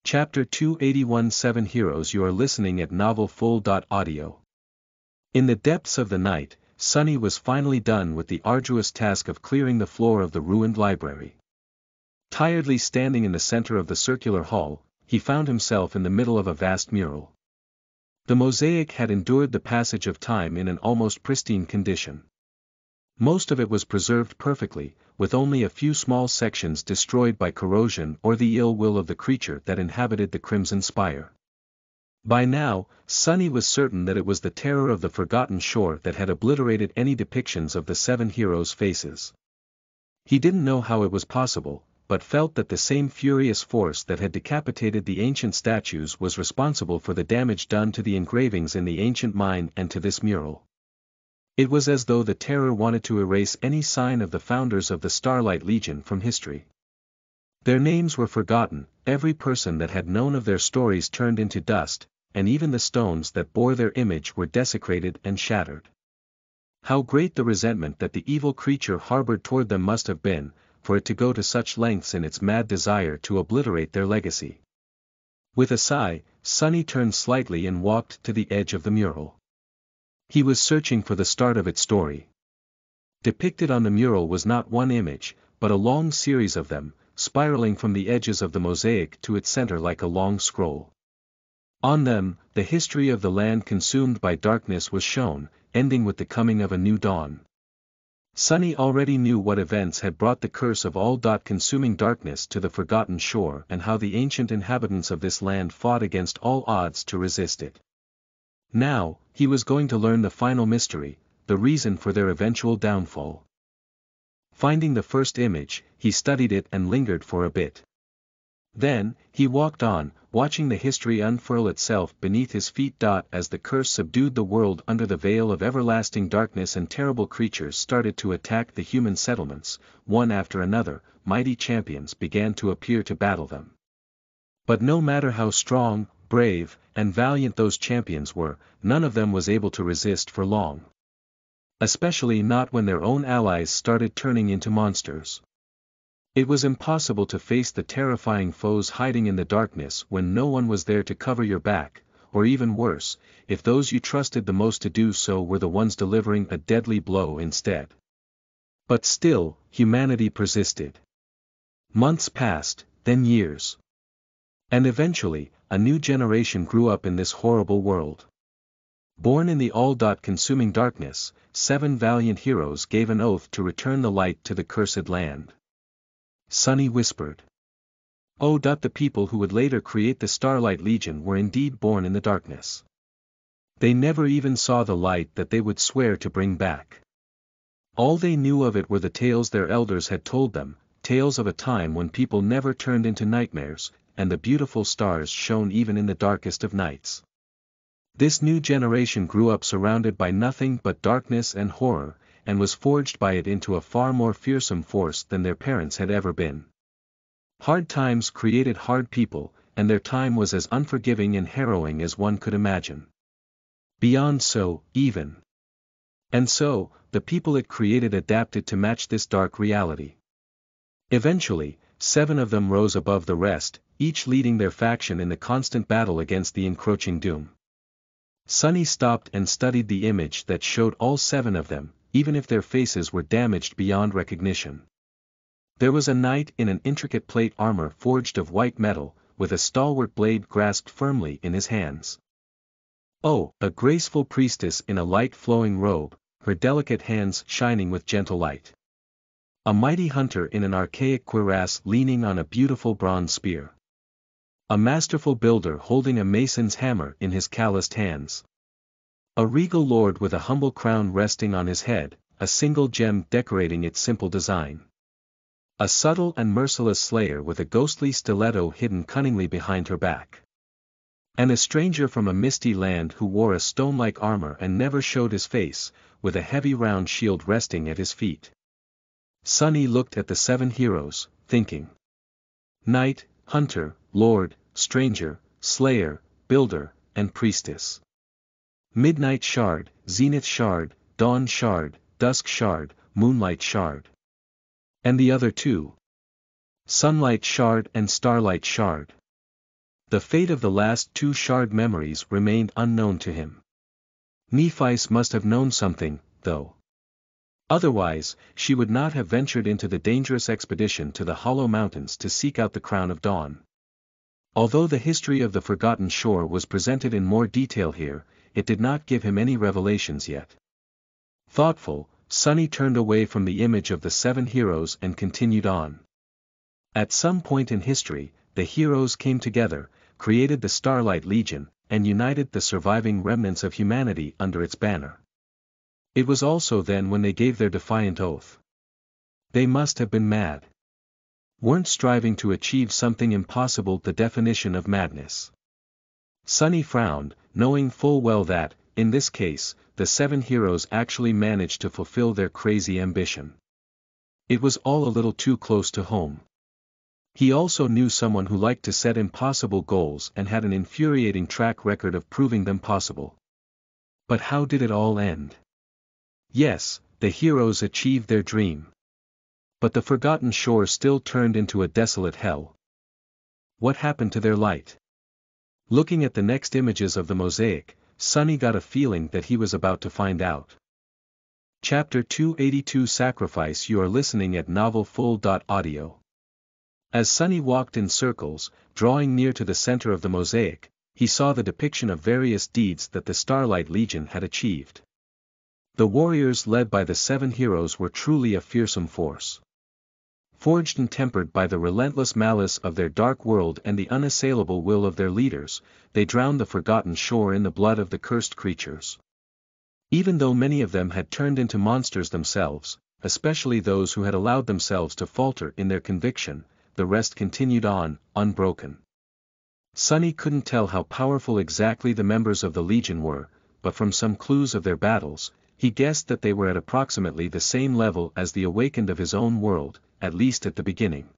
Chapter 281 7 Heroes. You are listening at novelfull.audio. In the depths of the night, Sunny was finally done with the arduous task of clearing the floor of the ruined library. Tiredly standing in the center of the circular hall, he found himself in the middle of a vast mural. The mosaic had endured the passage of time in an almost pristine condition. Most of it was preserved perfectly, with only a few small sections destroyed by corrosion or the ill will of the creature that inhabited the Crimson Spire. By now, Sunny was certain that it was the terror of the Forgotten Shore that had obliterated any depictions of the 7 heroes' faces. He didn't know how it was possible, but felt that the same furious force that had decapitated the ancient statues was responsible for the damage done to the engravings in the ancient mine and to this mural. It was as though the terror wanted to erase any sign of the founders of the Starlight Legion from history. Their names were forgotten, every person that had known of their stories turned into dust, and even the stones that bore their image were desecrated and shattered. How great the resentment that the evil creature harbored toward them must have been, for it to go to such lengths in its mad desire to obliterate their legacy. With a sigh, Sunny turned slightly and walked to the edge of the mural. He was searching for the start of its story. Depicted on the mural was not one image, but a long series of them, spiraling from the edges of the mosaic to its center like a long scroll. On them, the history of the land consumed by darkness was shown, ending with the coming of a new dawn. Sunny already knew what events had brought the curse of all-consuming darkness to the Forgotten Shore and how the ancient inhabitants of this land fought against all odds to resist it. Now, he was going to learn the final mystery, the reason for their eventual downfall. Finding the first image, he studied it and lingered for a bit. Then, he walked on, watching the history unfurl itself beneath his feet. As the curse subdued the world under the veil of everlasting darkness and terrible creatures started to attack the human settlements, one after another, mighty champions began to appear to battle them. But no matter how strong, brave, and valiant those champions were, none of them was able to resist for long. Especially not when their own allies started turning into monsters. It was impossible to face the terrifying foes hiding in the darkness when no one was there to cover your back, or even worse, if those you trusted the most to do so were the ones delivering a deadly blow instead. But still, humanity persisted. Months passed, then years. And eventually, a new generation grew up in this horrible world. Born in the all-consuming darkness, 7 valiant heroes gave an oath to return the light to the cursed land. Sunny whispered. Oh, the people who would later create the Starlight Legion were indeed born in the darkness. They never even saw the light that they would swear to bring back. All they knew of it were the tales their elders had told them, tales of a time when people never turned into nightmares, and the beautiful stars shone even in the darkest of nights. This new generation grew up surrounded by nothing but darkness and horror, and was forged by it into a far more fearsome force than their parents had ever been. Hard times created hard people, and their time was as unforgiving and harrowing as one could imagine. Beyond so, even. And so, the people it created adapted to match this dark reality. Eventually, 7 of them rose above the rest, each leading their faction in the constant battle against the encroaching doom. Sunny stopped and studied the image that showed all 7 of them, even if their faces were damaged beyond recognition. There was a knight in an intricate plate armor forged of white metal, with a stalwart blade grasped firmly in his hands. Oh, a graceful priestess in a light flowing robe, her delicate hands shining with gentle light. A mighty hunter in an archaic cuirass leaning on a beautiful bronze spear. A masterful builder holding a mason's hammer in his calloused hands. A regal lord with a humble crown resting on his head, a single gem decorating its simple design. A subtle and merciless slayer with a ghostly stiletto hidden cunningly behind her back. And a stranger from a misty land who wore a stone-like armor and never showed his face, with a heavy round shield resting at his feet. Sunny looked at the 7 heroes, thinking. Knight, hunter, lord, stranger, slayer, builder, and priestess. Midnight Shard, Zenith Shard, Dawn Shard, Dusk Shard, Moonlight Shard. And the other 2? Sunlight Shard and Starlight Shard. The fate of the last two shard memories remained unknown to him. Nephis must have known something, though. Otherwise, she would not have ventured into the dangerous expedition to the Hollow Mountains to seek out the Crown of Dawn. Although the history of the Forgotten Shore was presented in more detail here, it did not give him any revelations yet. Thoughtful, Sunny turned away from the image of the 7 heroes and continued on. At some point in history, the heroes came together, created the Starlight Legion, and united the surviving remnants of humanity under its banner. It was also then when they gave their defiant oath. They must have been mad. Weren't striving to achieve something impossible the definition of madness? Sunny frowned, knowing full well that, in this case, the 7 heroes actually managed to fulfill their crazy ambition. It was all a little too close to home. He also knew someone who liked to set impossible goals and had an infuriating track record of proving them possible. But how did it all end? Yes, the heroes achieved their dream. But the Forgotten Shore still turned into a desolate hell. What happened to their light? Looking at the next images of the mosaic, Sunny got a feeling that he was about to find out. Chapter 282 Sacrifice. You are listening at NovelFull.audio. As Sunny walked in circles, drawing near to the center of the mosaic, he saw the depiction of various deeds that the Starlight Legion had achieved. The warriors led by the 7 heroes were truly a fearsome force. Forged and tempered by the relentless malice of their dark world and the unassailable will of their leaders, they drowned the Forgotten Shore in the blood of the cursed creatures. Even though many of them had turned into monsters themselves, especially those who had allowed themselves to falter in their conviction, the rest continued on, unbroken. Sunny couldn't tell how powerful exactly the members of the Legion were, but from some clues of their battles, he guessed that they were at approximately the same level as the Awakened of his own world, at least at the beginning.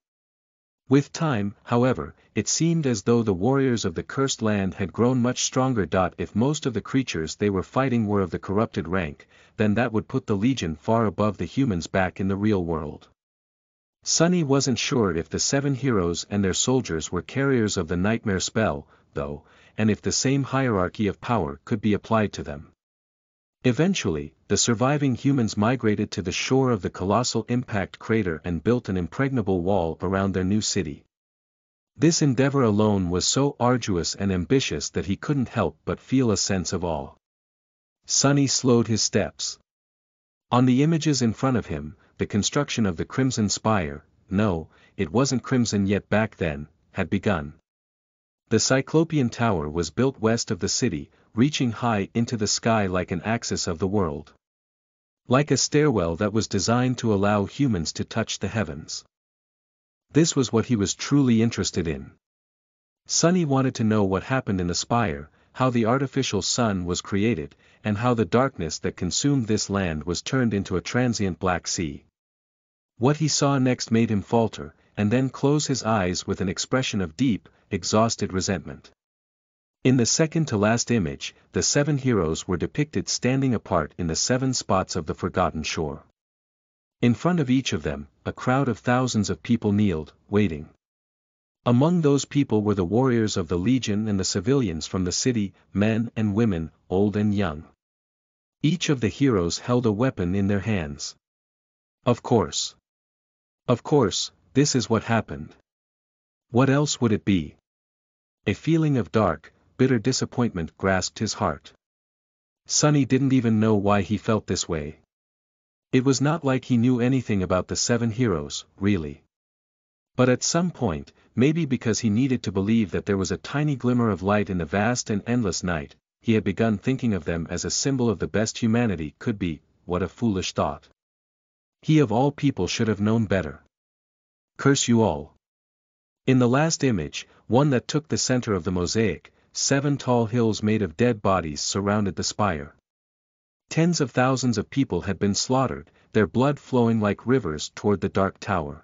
With time, however, it seemed as though the warriors of the Cursed Land had grown much stronger. If most of the creatures they were fighting were of the corrupted rank, then that would put the Legion far above the humans back in the real world. Sunny wasn't sure if the 7 heroes and their soldiers were carriers of the Nightmare spell, though, and if the same hierarchy of power could be applied to them. Eventually, the surviving humans migrated to the shore of the colossal impact crater and built an impregnable wall around their new city. This endeavor alone was so arduous and ambitious that he couldn't help but feel a sense of awe. Sunny slowed his steps. On the images in front of him, the construction of the Crimson Spire, no, it wasn't crimson yet back then, had begun. The Cyclopean Tower was built west of the city, reaching high into the sky like an axis of the world. Like a stairwell that was designed to allow humans to touch the heavens. This was what he was truly interested in. Sunny wanted to know what happened in the spire, how the artificial sun was created, and how the darkness that consumed this land was turned into a transient black sea. What he saw next made him falter, and then close his eyes with an expression of deep, exhausted resentment. In the second-to-last image, the 7 heroes were depicted standing apart in the 7 spots of the Forgotten Shore. In front of each of them, a crowd of thousands of people kneeled, waiting. Among those people were the warriors of the Legion and the civilians from the city, men and women, old and young. Each of the heroes held a weapon in their hands. Of course, this is what happened. What else would it be? A feeling of dark, bitter disappointment grasped his heart. Sunny didn't even know why he felt this way. It was not like he knew anything about the 7 heroes, really. But at some point, maybe because he needed to believe that there was a tiny glimmer of light in the vast and endless night, he had begun thinking of them as a symbol of the best humanity could be. What a foolish thought. He of all people should have known better. Curse you all. In the last image, one that took the center of the mosaic, 7 tall hills made of dead bodies surrounded the spire. Tens of thousands of people had been slaughtered, their blood flowing like rivers toward the dark tower.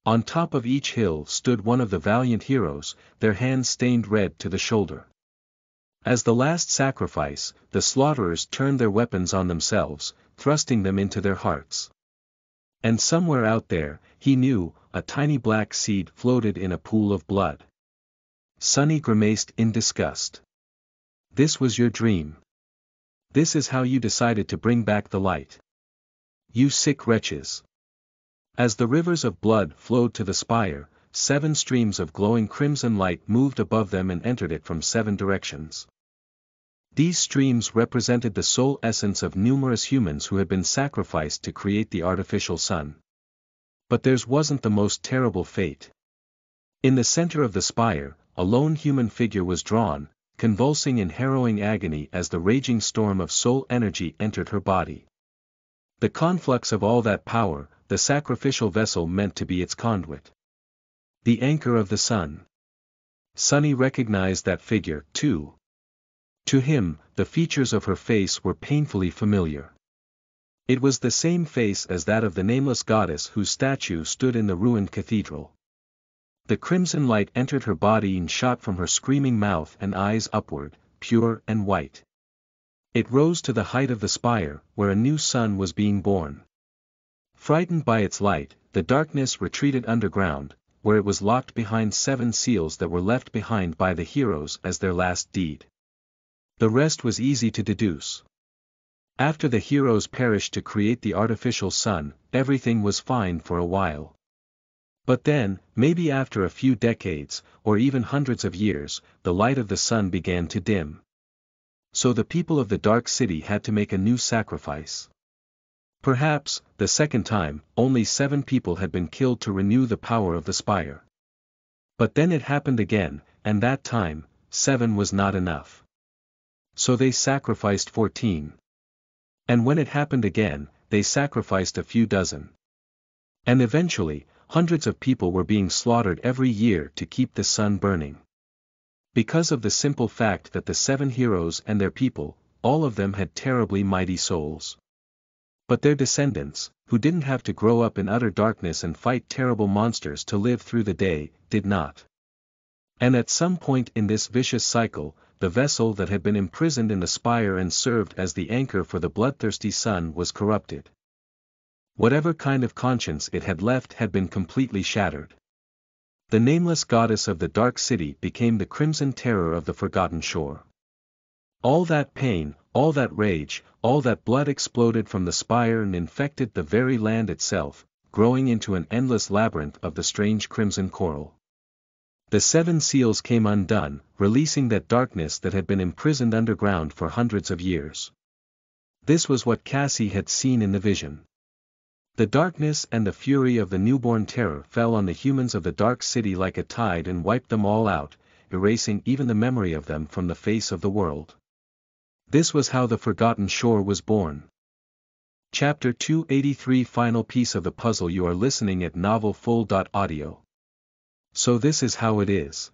On top of each hill stood one of the valiant heroes, their hands stained red to the shoulder. As the last sacrifice, the slaughterers turned their weapons on themselves, thrusting them into their hearts. And somewhere out there, he knew, a tiny black seed floated in a pool of blood. Sunny grimaced in disgust. This was your dream. This is how you decided to bring back the light. You sick wretches. As the rivers of blood flowed to the spire, 7 streams of glowing crimson light moved above them and entered it from 7 directions. These streams represented the soul essence of numerous humans who had been sacrificed to create the artificial sun. But theirs wasn't the most terrible fate. In the center of the spire, a lone human figure was drawn, convulsing in harrowing agony as the raging storm of soul energy entered her body. The conflux of all that power, the sacrificial vessel meant to be its conduit. The anchor of the sun. Sunny recognized that figure, too. To him, the features of her face were painfully familiar. It was the same face as that of the nameless goddess whose statue stood in the ruined cathedral. The crimson light entered her body and shot from her screaming mouth and eyes upward, pure and white. It rose to the height of the spire, where a new sun was being born. Frightened by its light, the darkness retreated underground, where it was locked behind 7 seals that were left behind by the heroes as their last deed. The rest was easy to deduce. After the heroes perished to create the artificial sun, everything was fine for a while. But then, maybe after a few decades, or even hundreds of years, the light of the sun began to dim. So the people of the Dark City had to make a new sacrifice. Perhaps, the second time, only 7 people had been killed to renew the power of the spire. But then it happened again, and that time, 7 was not enough. So they sacrificed 14. And when it happened again, they sacrificed a few dozen. And eventually, hundreds of people were being slaughtered every year to keep the sun burning. Because of the simple fact that the 7 heroes and their people, all of them had terribly mighty souls. But their descendants, who didn't have to grow up in utter darkness and fight terrible monsters to live through the day, did not. And at some point in this vicious cycle, the vessel that had been imprisoned in the spire and served as the anchor for the bloodthirsty sun was corrupted. Whatever kind of conscience it had left had been completely shattered. The nameless goddess of the Dark City became the crimson terror of the Forgotten Shore. All that pain, all that rage, all that blood exploded from the spire and infected the very land itself, growing into an endless labyrinth of the strange crimson coral. The 7 seals came undone, releasing that darkness that had been imprisoned underground for hundreds of years. This was what Cassie had seen in the vision. The darkness and the fury of the newborn terror fell on the humans of the Dark City like a tide and wiped them all out, erasing even the memory of them from the face of the world. This was how the Forgotten Shore was born. Chapter 283 Final piece of the puzzle. You are listening at NovelFull.audio. So this is how it is.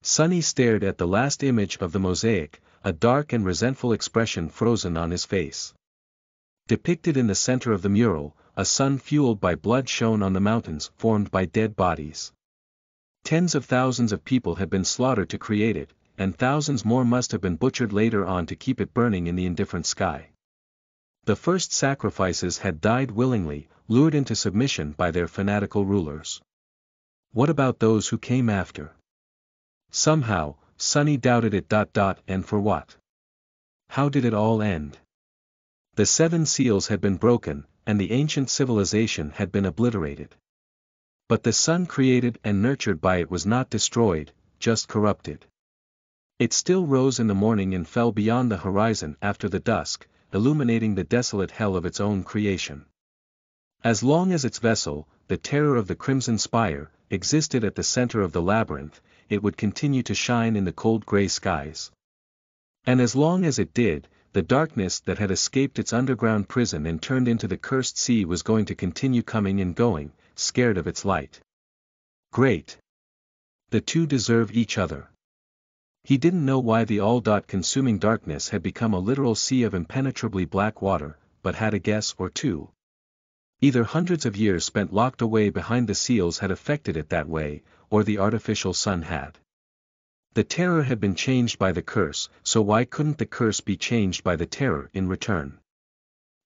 Sunny stared at the last image of the mosaic, a dark and resentful expression frozen on his face. Depicted in the center of the mural, a sun fueled by blood shone on the mountains formed by dead bodies. Tens of thousands of people had been slaughtered to create it, and thousands more must have been butchered later on to keep it burning in the indifferent sky. The first sacrifices had died willingly, lured into submission by their fanatical rulers. What about those who came after? Somehow, Sunny doubted it. And for what? How did it all end? The 7 seals had been broken, and the ancient civilization had been obliterated. But the sun created and nurtured by it was not destroyed, just corrupted. It still rose in the morning and fell beyond the horizon after the dusk, illuminating the desolate hell of its own creation. As long as its vessel, the terror of the Crimson Spire, existed at the center of the labyrinth, it would continue to shine in the cold gray skies. And as long as it did, the darkness that had escaped its underground prison and turned into the cursed sea was going to continue coming and going, scared of its light. Great. The two deserve each other. He didn't know why the all-consuming darkness had become a literal sea of impenetrably black water, but had a guess or two. Either hundreds of years spent locked away behind the seals had affected it that way, or the artificial sun had. The terror had been changed by the curse, so why couldn't the curse be changed by the terror in return?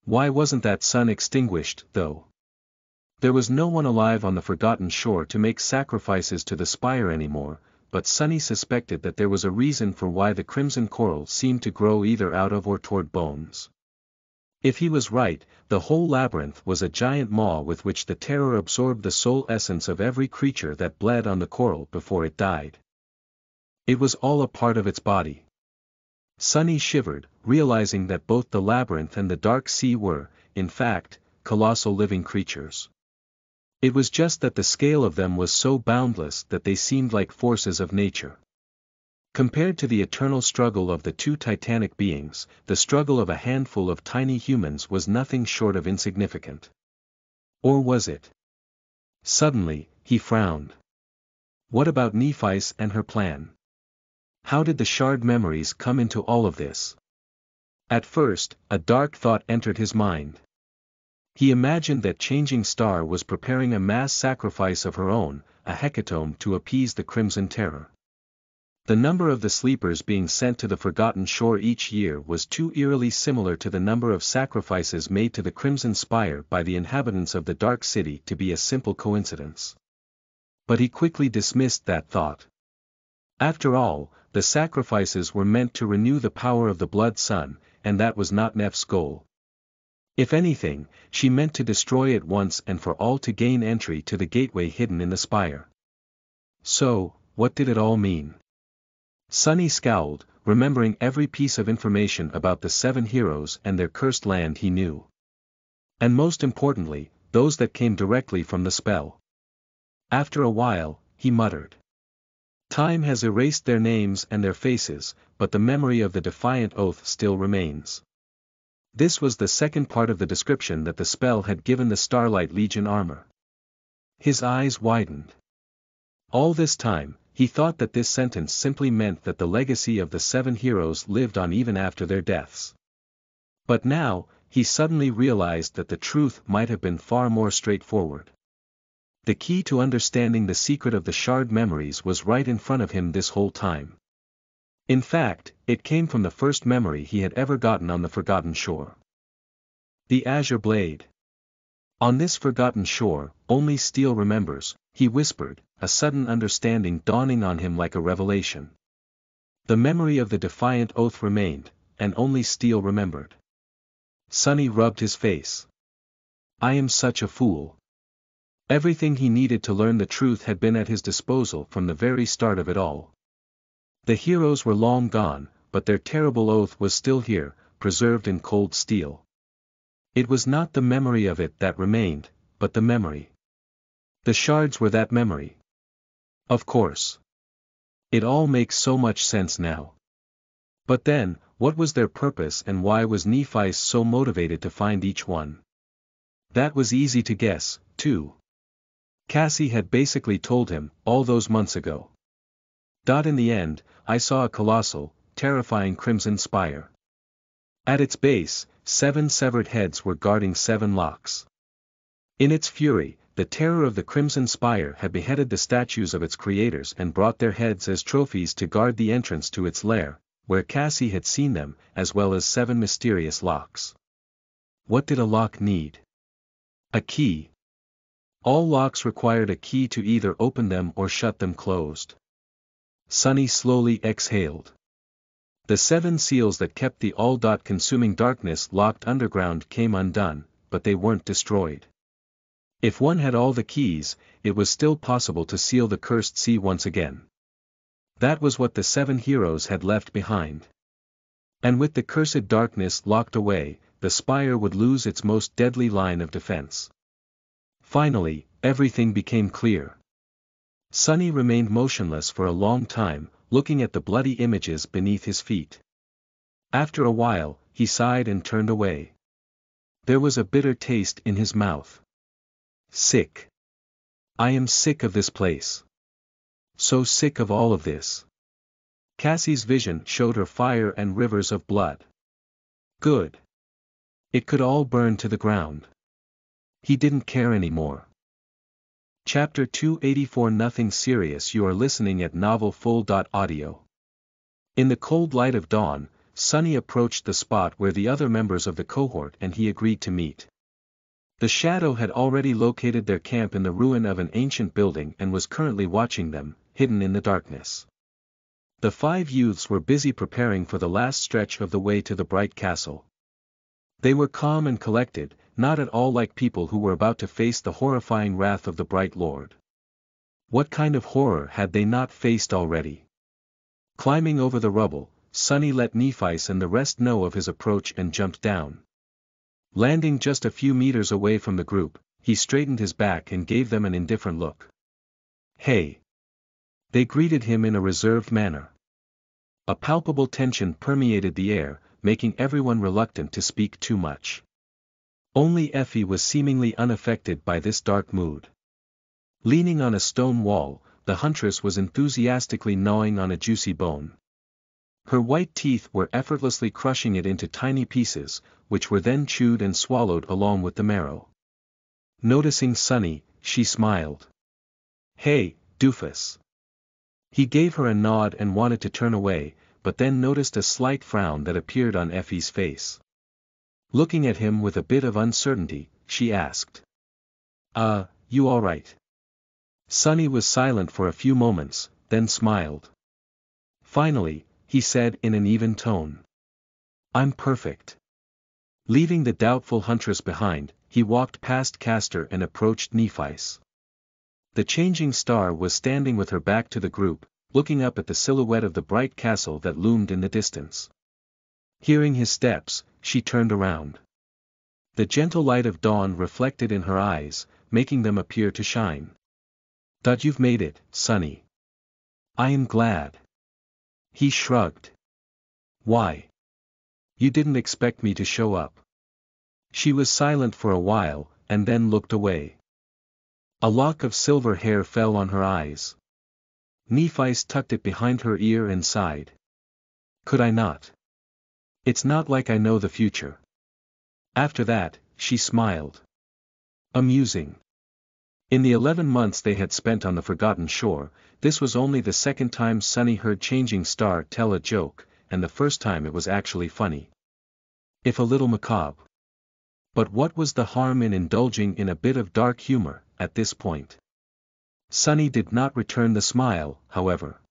Why wasn't that sun extinguished, though? There was no one alive on the Forgotten Shore to make sacrifices to the spire anymore, but Sunny suspected that there was a reason for why the crimson coral seemed to grow either out of or toward bones. If he was right, the whole labyrinth was a giant maw with which the terror absorbed the soul essence of every creature that bled on the coral before it died. It was all a part of its body. Sunny shivered, realizing that both the labyrinth and the dark sea were, in fact, colossal living creatures. It was just that the scale of them was so boundless that they seemed like forces of nature. Compared to the eternal struggle of the two titanic beings, the struggle of a handful of tiny humans was nothing short of insignificant. Or was it? Suddenly, he frowned. What about Nephis and her plan? How did the shard memories come into all of this? At first, a dark thought entered his mind. He imagined that Changing Star was preparing a mass sacrifice of her own, a hecatomb to appease the Crimson Terror. The number of the sleepers being sent to the Forgotten Shore each year was too eerily similar to the number of sacrifices made to the Crimson Spire by the inhabitants of the Dark City to be a simple coincidence. But he quickly dismissed that thought. After all, the sacrifices were meant to renew the power of the Blood Sun, and that was not Neph's goal. If anything, she meant to destroy it once and for all to gain entry to the gateway hidden in the spire. So, what did it all mean? Sunny scowled, remembering every piece of information about the 7 heroes and their cursed land he knew. And most importantly, those that came directly from the spell. After a while, he muttered. Time has erased their names and their faces, but the memory of the defiant oath still remains. This was the second part of the description that the spell had given the Starlight Legion armor. His eyes widened. All this time, he thought that this sentence simply meant that the legacy of the 7 heroes lived on even after their deaths. But now, he suddenly realized that the truth might have been far more straightforward. The key to understanding the secret of the shard memories was right in front of him this whole time. In fact, it came from the first memory he had ever gotten on the Forgotten Shore. The Azure Blade. On this Forgotten Shore, only Steel remembers, he whispered, a sudden understanding dawning on him like a revelation. The memory of the defiant oath remained, and only Steel remembered. Sunny rubbed his face. I am such a fool. Everything he needed to learn the truth had been at his disposal from the very start of it all. The heroes were long gone, but their terrible oath was still here, preserved in cold steel. It was not the memory of it that remained, but the memory. The shards were that memory. Of course. It all makes so much sense now. But then, what was their purpose and why was Nephis so motivated to find each one? That was easy to guess, too. Cassie had basically told him, all those months ago. In the end, I saw a colossal, terrifying crimson spire. At its base, 7 severed heads were guarding 7 locks. In its fury, the terror of the Crimson Spire had beheaded the statues of its creators and brought their heads as trophies to guard the entrance to its lair, where Cassie had seen them, as well as 7 mysterious locks. What did a lock need? A key. All locks required a key to either open them or shut them closed. Sunny slowly exhaled. The 7 seals that kept the all-consuming darkness locked underground came undone, but they weren't destroyed. If one had all the keys, it was still possible to seal the cursed sea once again. That was what the 7 heroes had left behind. And with the cursed darkness locked away, the spire would lose its most deadly line of defense. Finally, everything became clear. Sunny remained motionless for a long time, looking at the bloody images beneath his feet. After a while, he sighed and turned away. There was a bitter taste in his mouth. Sick. I am sick of this place. So sick of all of this. Cassie's vision showed her fire and rivers of blood. Good. It could all burn to the ground. He didn't care anymore. Chapter 284 Nothing serious. You are listening at NovelFull.audio. In the cold light of dawn, Sunny approached the spot where the other members of the cohort and he agreed to meet. The Shadow had already located their camp in the ruin of an ancient building and was currently watching them, hidden in the darkness. The 5 youths were busy preparing for the last stretch of the way to the bright castle. They were calm and collected, not at all like people who were about to face the horrifying wrath of the Bright Lord. What kind of horror had they not faced already? Climbing over the rubble, Sonny let Nephice and the rest know of his approach and jumped down. Landing just a few meters away from the group, he straightened his back and gave them an indifferent look. "Hey!" They greeted him in a reserved manner. A palpable tension permeated the air, making everyone reluctant to speak too much. Only Effie was seemingly unaffected by this dark mood. Leaning on a stone wall, the huntress was enthusiastically gnawing on a juicy bone. Her white teeth were effortlessly crushing it into tiny pieces, which were then chewed and swallowed along with the marrow. Noticing Sonny, she smiled. "Hey, doofus." He gave her a nod and wanted to turn away, but then noticed a slight frown that appeared on Effie's face. Looking at him with a bit of uncertainty, she asked. You alright?" Sonny was silent for a few moments, then smiled. Finally, he said in an even tone. "I'm perfect." Leaving the doubtful huntress behind, he walked past Castor and approached Nephice. The changing star was standing with her back to the group, looking up at the silhouette of the bright castle that loomed in the distance. Hearing his steps, she turned around. The gentle light of dawn reflected in her eyes, making them appear to shine. "You've made it, Sonny. I am glad." He shrugged. "Why? You didn't expect me to show up." She was silent for a while, and then looked away. A lock of silver hair fell on her eyes. Nephice tucked it behind her ear and sighed. "Could I not? It's not like I know the future." After that, she smiled. Amusing. In the 11 months they had spent on the Forgotten Shore, this was only the second time Sonny heard Changing Star tell a joke, and the first time it was actually funny. If a little macabre. But what was the harm in indulging in a bit of dark humor, at this point? Sonny did not return the smile, however.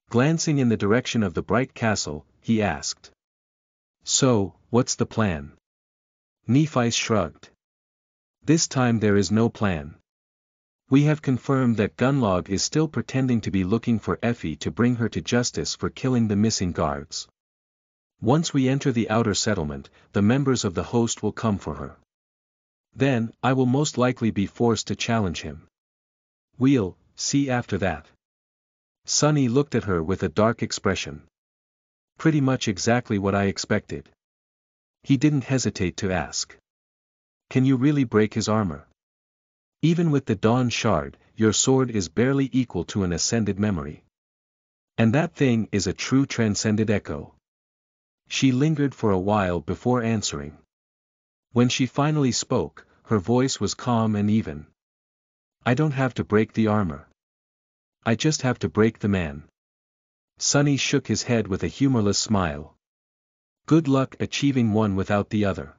Glancing in the direction of the bright castle, he asked. "So, what's the plan?" Nephice shrugged. "This time there is no plan. We have confirmed that Gunlog is still pretending to be looking for Effie to bring her to justice for killing the missing guards. Once we enter the outer settlement, the members of the host will come for her. Then, I will most likely be forced to challenge him. We'll see after that." Sonny looked at her with a dark expression. "Pretty much exactly what I expected." He didn't hesitate to ask. "Can you really break his armor? Even with the Dawn Shard, your sword is barely equal to an ascended memory. And that thing is a true transcended echo." She lingered for a while before answering. When she finally spoke, her voice was calm and even. "I don't have to break the armor. I just have to break the man." Sonny shook his head with a humorless smile. "Good luck achieving one without the other."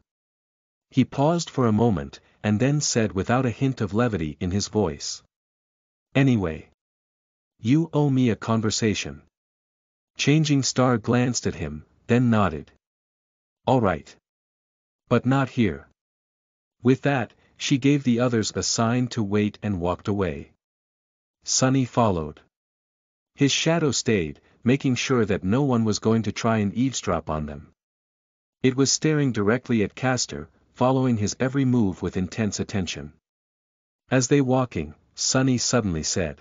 He paused for a moment, and then said without a hint of levity in his voice. "Anyway. You owe me a conversation." Changing Star glanced at him, then nodded. "All right. But not here." With that, she gave the others a sign to wait and walked away. Sonny followed. His shadow stayed, making sure that no one was going to try and eavesdrop on them. It was staring directly at Castor, following his every move with intense attention. As they walking, Sonny suddenly said.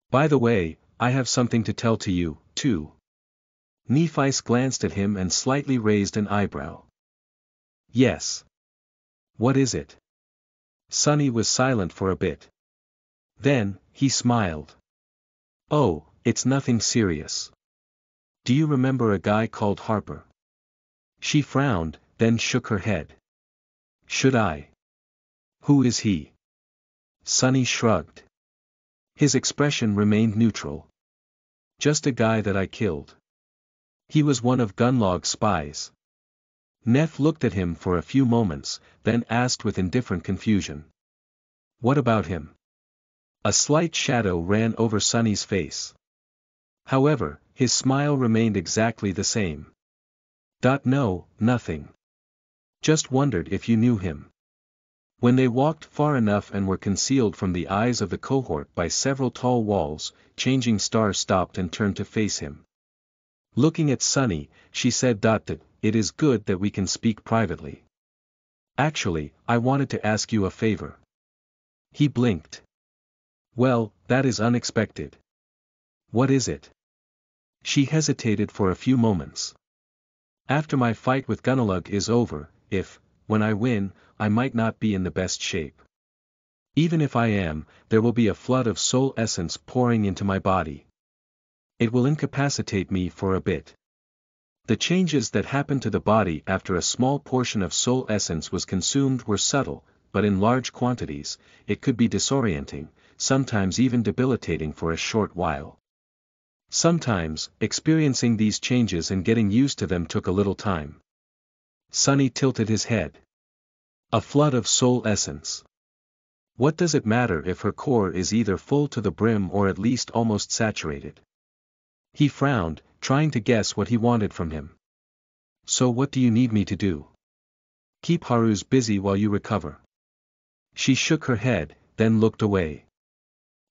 "By the way, I have something to tell to you, too." Nephice glanced at him and slightly raised an eyebrow. "Yes. What is it?" Sonny was silent for a bit. Then, he smiled. "Oh, it's nothing serious. Do you remember a guy called Harper?" She frowned, then shook her head. "Should I? Who is he?" Sonny shrugged. His expression remained neutral. "Just a guy that I killed. He was one of Gunlog's spies." Neff looked at him for a few moments, then asked with indifferent confusion. "What about him?" A slight shadow ran over Sunny's face. However, his smile remained exactly the same. No, nothing. Just wondered if you knew him. When they walked far enough and were concealed from the eyes of the cohort by several tall walls, Changing Star stopped and turned to face him. Looking at Sunny, she said that it is good that we can speak privately. Actually, I wanted to ask you a favor. He blinked. Well, that is unexpected. What is it? She hesitated for a few moments. After my fight with Gunnalug is over, when I win, I might not be in the best shape. Even if I am, there will be a flood of soul essence pouring into my body. It will incapacitate me for a bit. The changes that happen to the body after a small portion of soul essence was consumed were subtle, but in large quantities, it could be disorienting, sometimes even debilitating for a short while. Sometimes, experiencing these changes and getting used to them took a little time. Sunny tilted his head. A flood of soul essence. What does it matter if her core is either full to the brim or at least almost saturated? He frowned, trying to guess what he wanted from him. So what do you need me to do? Keep Haruz busy while you recover. She shook her head, then looked away.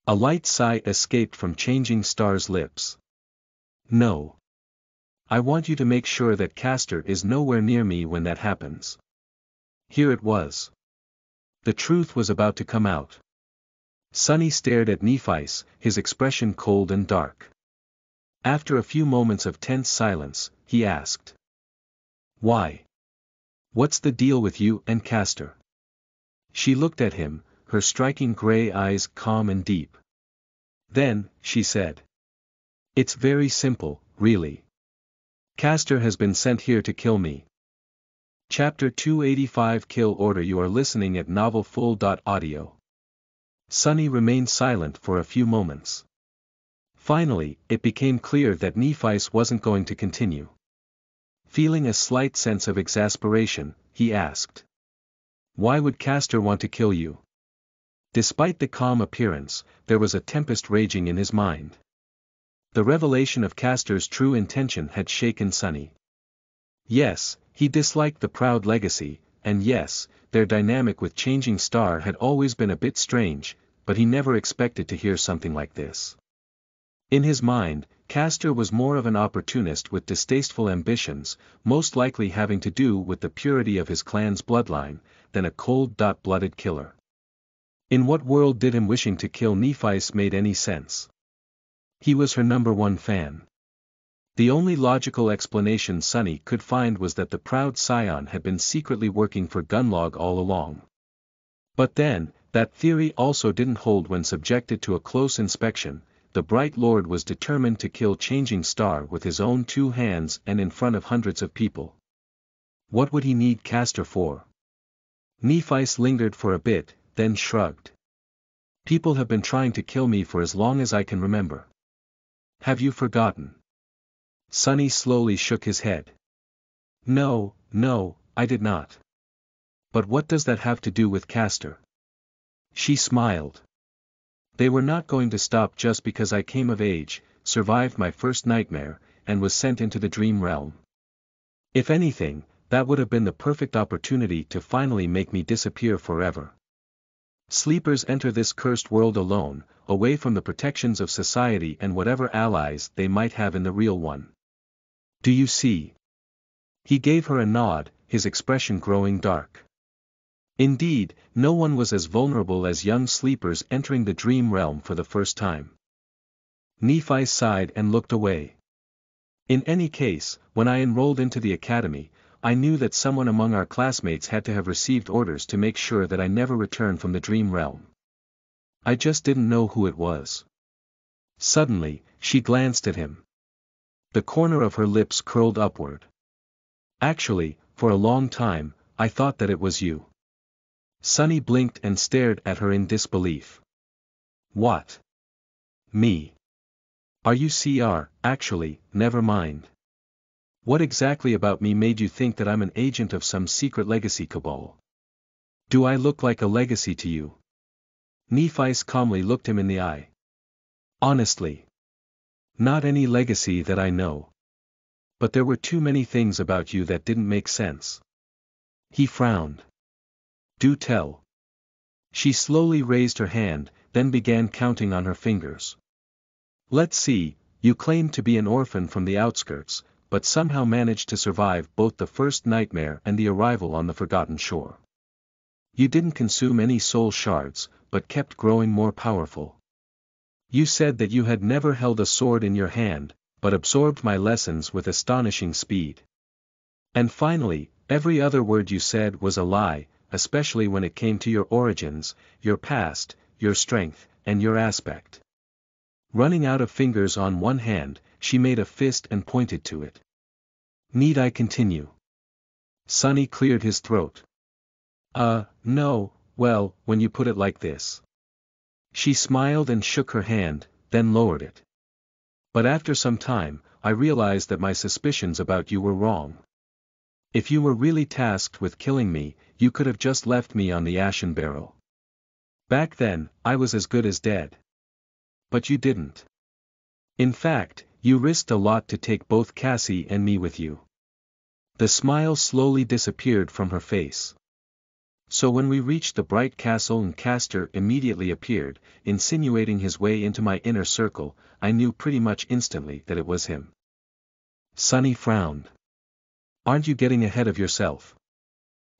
A light sigh escaped from Changing Star's lips. No. I want you to make sure that Castor is nowhere near me when that happens. Here it was. The truth was about to come out. Sunny stared at Nephice, his expression cold and dark. After a few moments of tense silence, he asked. Why? What's the deal with you and Castor? She looked at him, her striking gray eyes calm and deep. Then, she said. It's very simple, really. Castor has been sent here to kill me. Chapter 285 Kill Order. You are listening at NovelFull.audio. Sunny remained silent for a few moments. Finally, it became clear that Nephice wasn't going to continue. Feeling a slight sense of exasperation, he asked. Why would Castor want to kill you? Despite the calm appearance, there was a tempest raging in his mind. The revelation of Castor's true intention had shaken Sunny. Yes, he disliked the proud legacy, and yes, their dynamic with Changing Star had always been a bit strange, but he never expected to hear something like this. In his mind, Castor was more of an opportunist with distasteful ambitions, most likely having to do with the purity of his clan's bloodline, than a cold-blooded killer. In what world did him wishing to kill Nephice made any sense? He was her #1 fan. The only logical explanation Sunny could find was that the proud scion had been secretly working for Gunnalug all along. But then, that theory also didn't hold when subjected to a close inspection. The Bright Lord was determined to kill Changing Star with his own 2 hands and in front of hundreds of people. What would he need Castor for? Nephice lingered for a bit, then shrugged. People have been trying to kill me for as long as I can remember. Have you forgotten? Sunny slowly shook his head. No, I did not. But what does that have to do with Castor? She smiled. They were not going to stop just because I came of age, survived my first nightmare, and was sent into the dream realm. If anything, that would have been the perfect opportunity to finally make me disappear forever. Sleepers enter this cursed world alone, away from the protections of society and whatever allies they might have in the real one. Do you see? He gave her a nod, his expression growing dark. Indeed, no one was as vulnerable as young sleepers entering the dream realm for the first time. Nephi sighed and looked away. In any case, when I enrolled into the academy, I knew that someone among our classmates had to have received orders to make sure that I never returned from the dream realm. I just didn't know who it was. Suddenly, she glanced at him. The corner of her lips curled upward. Actually, for a long time, I thought that it was you. Sunny blinked and stared at her in disbelief. What? Me? Are you actually, never mind. What exactly about me made you think that I'm an agent of some secret legacy cabal? Do I look like a legacy to you? Nephi's calmly looked him in the eye. Honestly. Not any legacy that I know. But there were too many things about you that didn't make sense. He frowned. Do tell. She slowly raised her hand, then began counting on her fingers. Let's see, you claimed to be an orphan from the outskirts, but somehow managed to survive both the first nightmare and the arrival on the Forgotten Shore. You didn't consume any soul shards, but kept growing more powerful. You said that you had never held a sword in your hand, but absorbed my lessons with astonishing speed. And finally, every other word you said was a lie, especially when it came to your origins, your past, your strength, and your aspect. Running out of fingers on one hand, she made a fist and pointed to it. Need I continue? Sonny cleared his throat. No, well, when you put it like this. She smiled and shook her hand, then lowered it. But after some time, I realized that my suspicions about you were wrong. If you were really tasked with killing me, you could have just left me on the ashen barrel. Back then, I was as good as dead. But you didn't. In fact, you risked a lot to take both Cassie and me with you. The smile slowly disappeared from her face. So when we reached the bright castle and Castor immediately appeared, insinuating his way into my inner circle, I knew pretty much instantly that it was him. Sonny frowned. Aren't you getting ahead of yourself?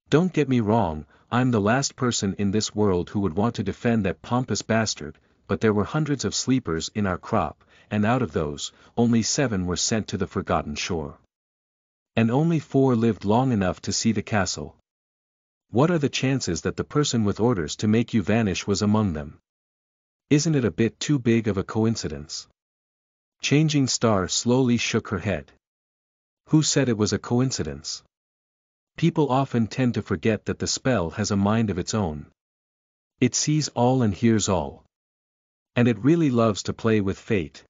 Don't get me wrong, I'm the last person in this world who would want to defend that pompous bastard, but there were hundreds of sleepers in our crop, and out of those, only 7 were sent to the Forgotten Shore. And only 4 lived long enough to see the castle. What are the chances that the person with orders to make you vanish was among them? Isn't it a bit too big of a coincidence? Changing Star slowly shook her head. Who said it was a coincidence? People often tend to forget that the spell has a mind of its own. It sees all and hears all. And it really loves to play with fate.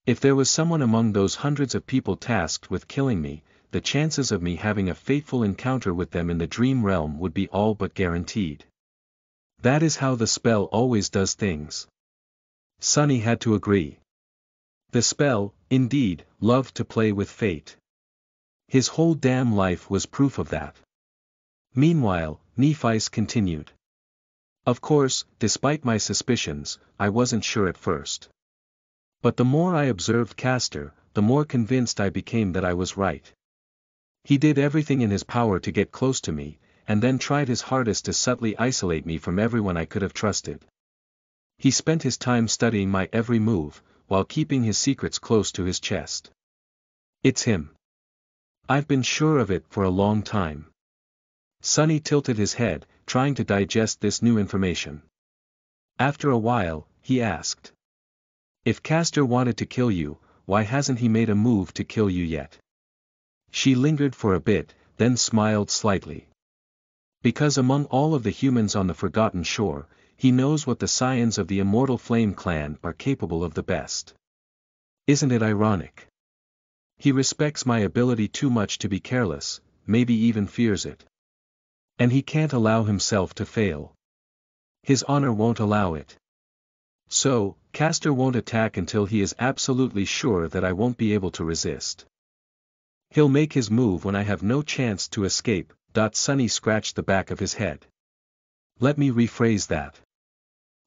If there was someone among those hundreds of people tasked with killing me, the chances of me having a fateful encounter with them in the dream realm would be all but guaranteed. That is how the spell always does things. Sonny had to agree. The spell, indeed, loved to play with fate. His whole damn life was proof of that. Meanwhile, Nephi's continued. Of course, despite my suspicions, I wasn't sure at first. But the more I observed Castor, the more convinced I became that I was right. He did everything in his power to get close to me, and then tried his hardest to subtly isolate me from everyone I could have trusted. He spent his time studying my every move, while keeping his secrets close to his chest. It's him. I've been sure of it for a long time. Sonny tilted his head, trying to digest this new information. After a while, he asked. If Castor wanted to kill you, why hasn't he made a move to kill you yet? She lingered for a bit, then smiled slightly. Because among all of the humans on the Forgotten Shore, he knows what the scions of the Immortal Flame clan are capable of the best. Isn't it ironic? He respects my ability too much to be careless, maybe even fears it. And he can't allow himself to fail. His honor won't allow it. So, Castor won't attack until he is absolutely sure that I won't be able to resist. He'll make his move when I have no chance to escape. Sonny scratched the back of his head. Let me rephrase that.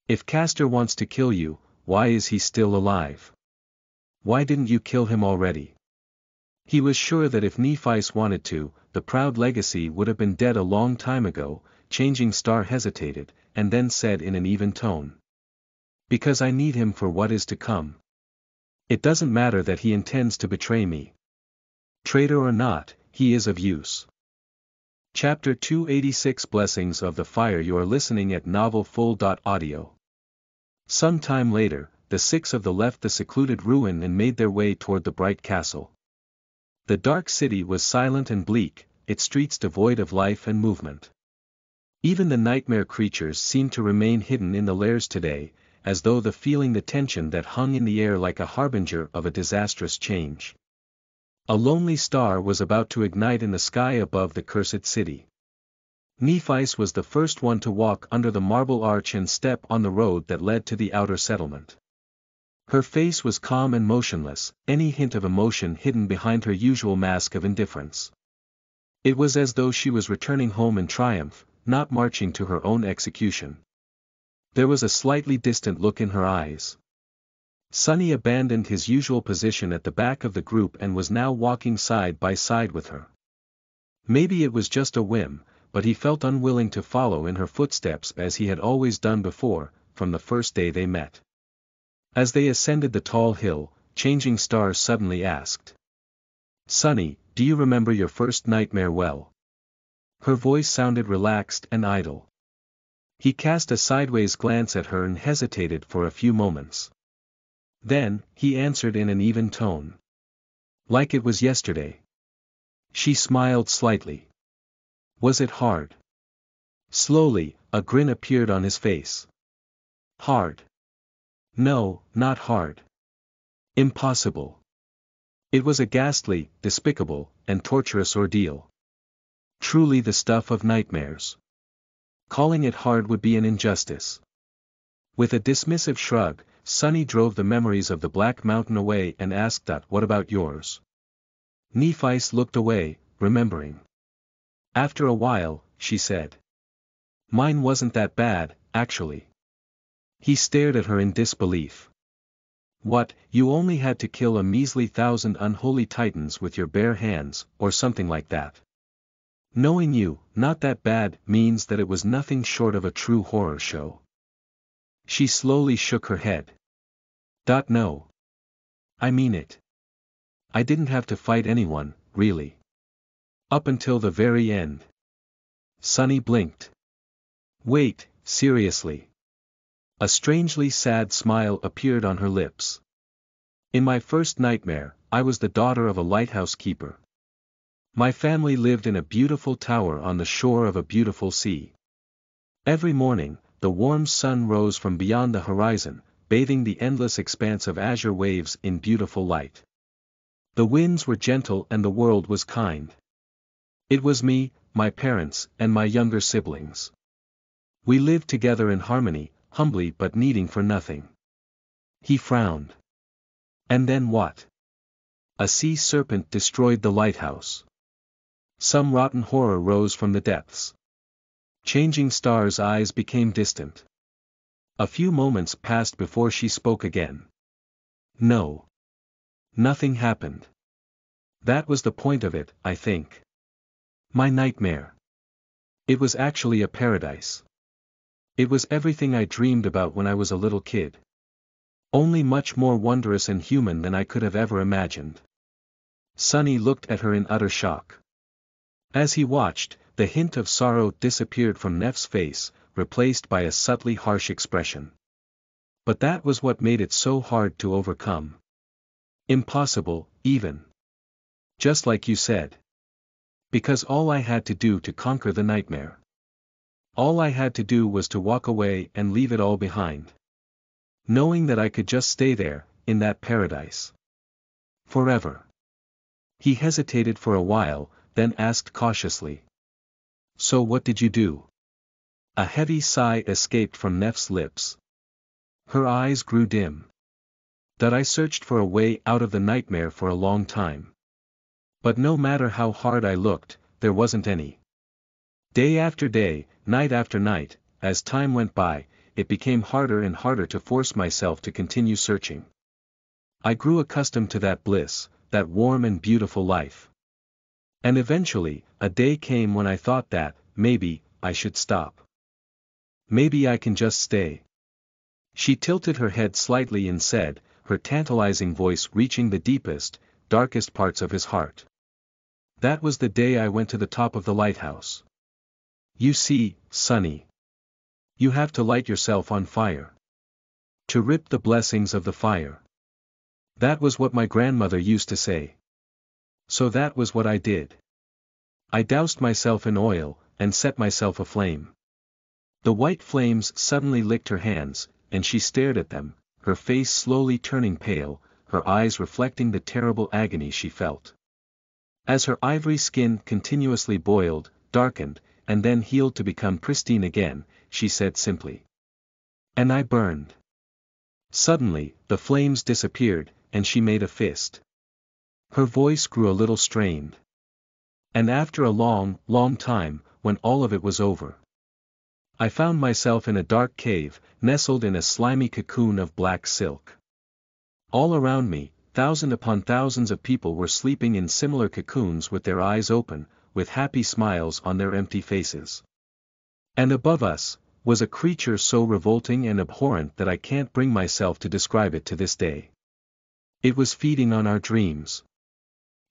If Castor wants to kill you, why is he still alive? Why didn't you kill him already? He was sure that if Nephi's wanted to, the proud legacy would have been dead a long time ago. Changing Star hesitated, and then said in an even tone. Because I need him for what is to come. It doesn't matter that he intends to betray me. Traitor or not, he is of use. Chapter 286 Blessings of the Fire. You are listening at NovelFull.audio. Some time later, the 6 of them left the secluded ruin and made their way toward the bright castle. The dark city was silent and bleak, its streets devoid of life and movement. Even the nightmare creatures seemed to remain hidden in the lairs today, as though feeling the tension that hung in the air like a harbinger of a disastrous change. A lonely star was about to ignite in the sky above the cursed city. Nephi's was the first one to walk under the marble arch and step on the road that led to the outer settlement. Her face was calm and motionless, any hint of emotion hidden behind her usual mask of indifference. It was as though she was returning home in triumph, not marching to her own execution. There was a slightly distant look in her eyes. Sonny abandoned his usual position at the back of the group and was now walking side by side with her. Maybe it was just a whim, but he felt unwilling to follow in her footsteps as he had always done before, from the first day they met. As they ascended the tall hill, Changing Star suddenly asked. "Sonny, do you remember your first nightmare well?" Her voice sounded relaxed and idle. He cast a sideways glance at her and hesitated for a few moments. Then, he answered in an even tone. "Like it was yesterday." She smiled slightly. "Was it hard?" Slowly, a grin appeared on his face. "Hard? No, not hard. Impossible. It was a ghastly, despicable, and torturous ordeal. Truly the stuff of nightmares. Calling it hard would be an injustice." With a dismissive shrug, Sonny drove the memories of the Black Mountain away and asked that, "What about yours?" Nephi looked away, remembering. After a while, she said. "Mine wasn't that bad, actually." He stared at her in disbelief. "What, you only had to kill a measly 1,000 unholy titans with your bare hands, or something like that?" "Knowing you, not that bad, means that it was nothing short of a true horror show." She slowly shook her head. No. I mean it. I didn't have to fight anyone, really. Up until the very end." Sonny blinked. "Wait, seriously." A strangely sad smile appeared on her lips. "In my first nightmare, I was the daughter of a lighthouse keeper. My family lived in a beautiful tower on the shore of a beautiful sea. Every morning, the warm sun rose from beyond the horizon, bathing the endless expanse of azure waves in beautiful light. The winds were gentle and the world was kind. It was me, my parents, and my younger siblings. We lived together in harmony, humbly but needing for nothing." He frowned. "And then what?" "A sea serpent destroyed the lighthouse. Some rotten horror rose from the depths." Changing Star's eyes became distant. A few moments passed before she spoke again. "No. Nothing happened. That was the point of it, I think. My nightmare. It was actually a paradise. It was everything I dreamed about when I was a little kid. Only much more wondrous and human than I could have ever imagined." Sonny looked at her in utter shock. As he watched, the hint of sorrow disappeared from Neff's face, replaced by a subtly harsh expression. "But that was what made it so hard to overcome. Impossible, even. Just like you said. Because all I had to do to conquer the nightmare. All I had to do was to walk away and leave it all behind. Knowing that I could just stay there, in that paradise. Forever." He hesitated for a while, then asked cautiously. "So what did you do?" A heavy sigh escaped from Neff's lips. Her eyes grew dim. "That I searched for a way out of the nightmare for a long time. But no matter how hard I looked, there wasn't any. Day after day, night after night, as time went by, it became harder and harder to force myself to continue searching. I grew accustomed to that bliss, that warm and beautiful life. And eventually, a day came when I thought that, maybe, I should stop. Maybe I can just stay." She tilted her head slightly and said, her tantalizing voice reaching the deepest, darkest parts of his heart. "That was the day I went to the top of the lighthouse. You see, Sonny. You have to light yourself on fire. To rip the blessings of the fire. That was what my grandmother used to say. So that was what I did. I doused myself in oil, and set myself aflame." The white flames suddenly licked her hands, and she stared at them, her face slowly turning pale, her eyes reflecting the terrible agony she felt. As her ivory skin continuously boiled, darkened, and then healed to become pristine again, she said simply. And I burned. Suddenly, the flames disappeared, and she made a fist. Her voice grew a little strained. And after a long, long time, when all of it was over, I found myself in a dark cave, nestled in a slimy cocoon of black silk. All around me, thousands upon thousands of people were sleeping in similar cocoons with their eyes open, with happy smiles on their empty faces. And above us, was a creature so revolting and abhorrent that I can't bring myself to describe it to this day. It was feeding on our dreams.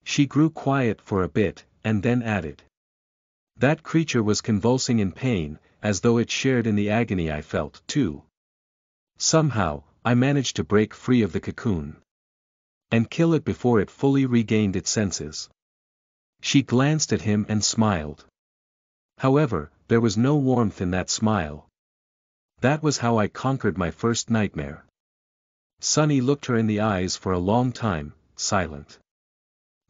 She grew quiet for a bit, and then added. That creature was convulsing in pain, as though it shared in the agony I felt, too. Somehow, I managed to break free of the cocoon. And kill it before it fully regained its senses. She glanced at him and smiled. However, there was no warmth in that smile. That was how I conquered my first nightmare. Sonny looked her in the eyes for a long time, silent.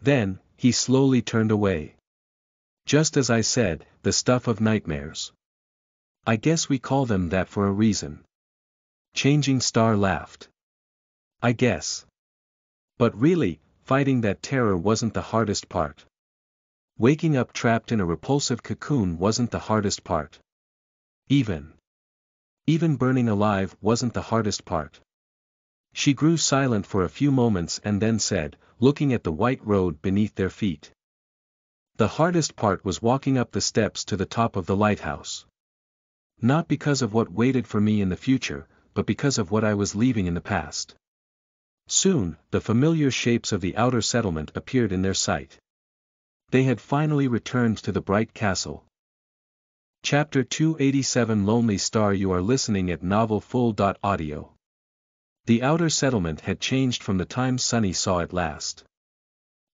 Then, he slowly turned away. Just as I said, the stuff of nightmares. I guess we call them that for a reason. Changing Star laughed. I guess. But really, fighting that terror wasn't the hardest part. Waking up trapped in a repulsive cocoon wasn't the hardest part. Even burning alive wasn't the hardest part. She grew silent for a few moments and then said, looking at the white road beneath their feet. The hardest part was walking up the steps to the top of the lighthouse. Not because of what waited for me in the future, but because of what I was leaving in the past. Soon, the familiar shapes of the outer settlement appeared in their sight. They had finally returned to the bright castle. Chapter 287 Lonely Star. You are listening at NovelFull.audio. The outer settlement had changed from the time Sonny saw it last.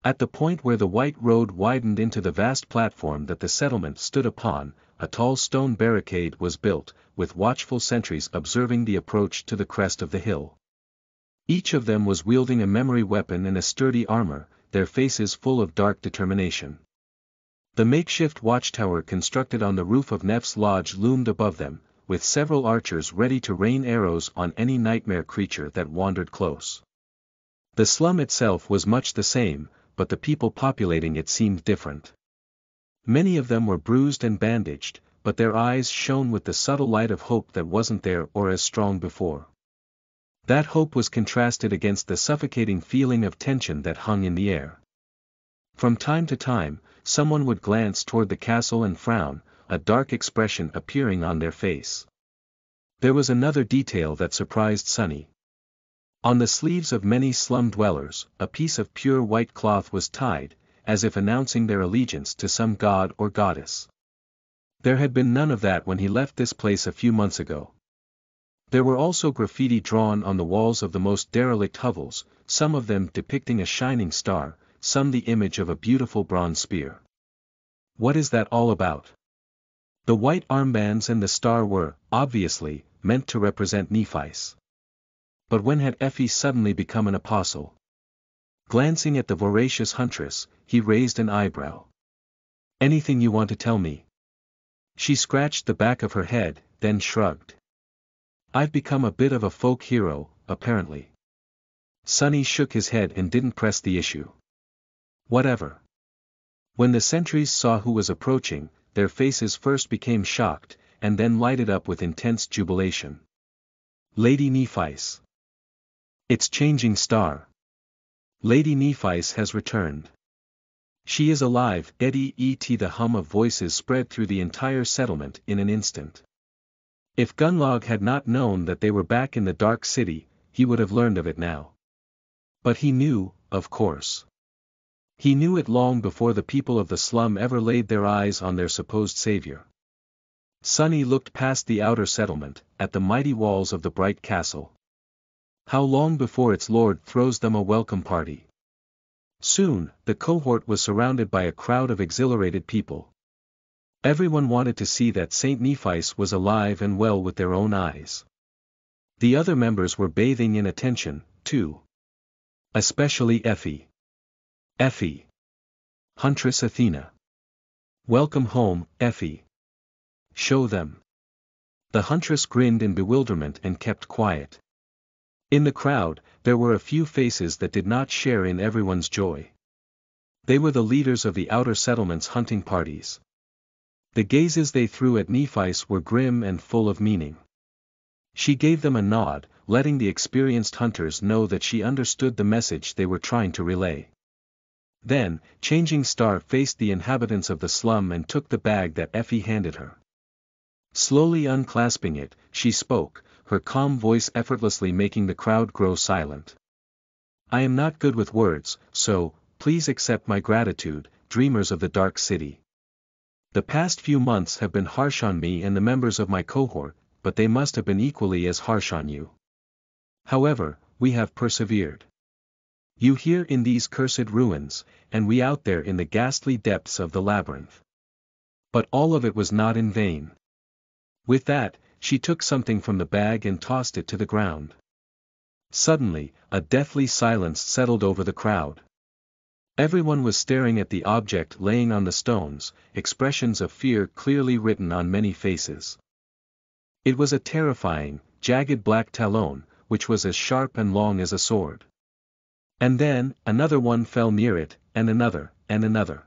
At the point where the white road widened into the vast platform that the settlement stood upon, a tall stone barricade was built, with watchful sentries observing the approach to the crest of the hill. Each of them was wielding a memory weapon and a sturdy armor, their faces full of dark determination. The makeshift watchtower constructed on the roof of Neff's lodge loomed above them, with several archers ready to rain arrows on any nightmare creature that wandered close. The slum itself was much the same, but the people populating it seemed different. Many of them were bruised and bandaged, but their eyes shone with the subtle light of hope that wasn't there or as strong before. That hope was contrasted against the suffocating feeling of tension that hung in the air. From time to time, someone would glance toward the castle and frown, a dark expression appearing on their face. There was another detail that surprised Sonny. On the sleeves of many slum dwellers, a piece of pure white cloth was tied, as if announcing their allegiance to some god or goddess. There had been none of that when he left this place a few months ago. There were also graffiti drawn on the walls of the most derelict hovels, some of them depicting a shining star, some the image of a beautiful bronze spear. What is that all about? The white armbands and the star were, obviously, meant to represent Nephi's. But when had Effie suddenly become an apostle? Glancing at the voracious huntress, he raised an eyebrow. Anything you want to tell me? She scratched the back of her head, then shrugged. I've become a bit of a folk hero, apparently. Sonny shook his head and didn't press the issue. Whatever. When the sentries saw who was approaching, their faces first became shocked, and then lighted up with intense jubilation. Lady Nephis. It's Changing Star. Lady Nephis has returned. She is alive. The hum of voices spread through the entire settlement in an instant. If Gunlog had not known that they were back in the Dark City, he would have learned of it now. But he knew, of course. He knew it long before the people of the slum ever laid their eyes on their supposed savior. Sonny looked past the outer settlement, at the mighty walls of the bright castle. How long before its lord throws them a welcome party? Soon, the cohort was surrounded by a crowd of exhilarated people. Everyone wanted to see that Saint Nephis was alive and well with their own eyes. The other members were bathing in attention, too. Especially Effie. Effie. Huntress Athena. Welcome home, Effie. Show them. The huntress grinned in bewilderment and kept quiet. In the crowd, there were a few faces that did not share in everyone's joy. They were the leaders of the outer settlement's hunting parties. The gazes they threw at Nephice were grim and full of meaning. She gave them a nod, letting the experienced hunters know that she understood the message they were trying to relay. Then, Changing Star faced the inhabitants of the slum and took the bag that Effie handed her. Slowly unclasping it, she spoke, her calm voice effortlessly making the crowd grow silent. I am not good with words, so, please accept my gratitude, dreamers of the Dark City. The past few months have been harsh on me and the members of my cohort, but they must have been equally as harsh on you. However, we have persevered. You here in these cursed ruins, and we out there in the ghastly depths of the labyrinth. But all of it was not in vain. With that, she took something from the bag and tossed it to the ground. Suddenly, a deathly silence settled over the crowd. Everyone was staring at the object laying on the stones, expressions of fear clearly written on many faces. It was a terrifying, jagged black talon, which was as sharp and long as a sword. And then, another one fell near it, and another, and another.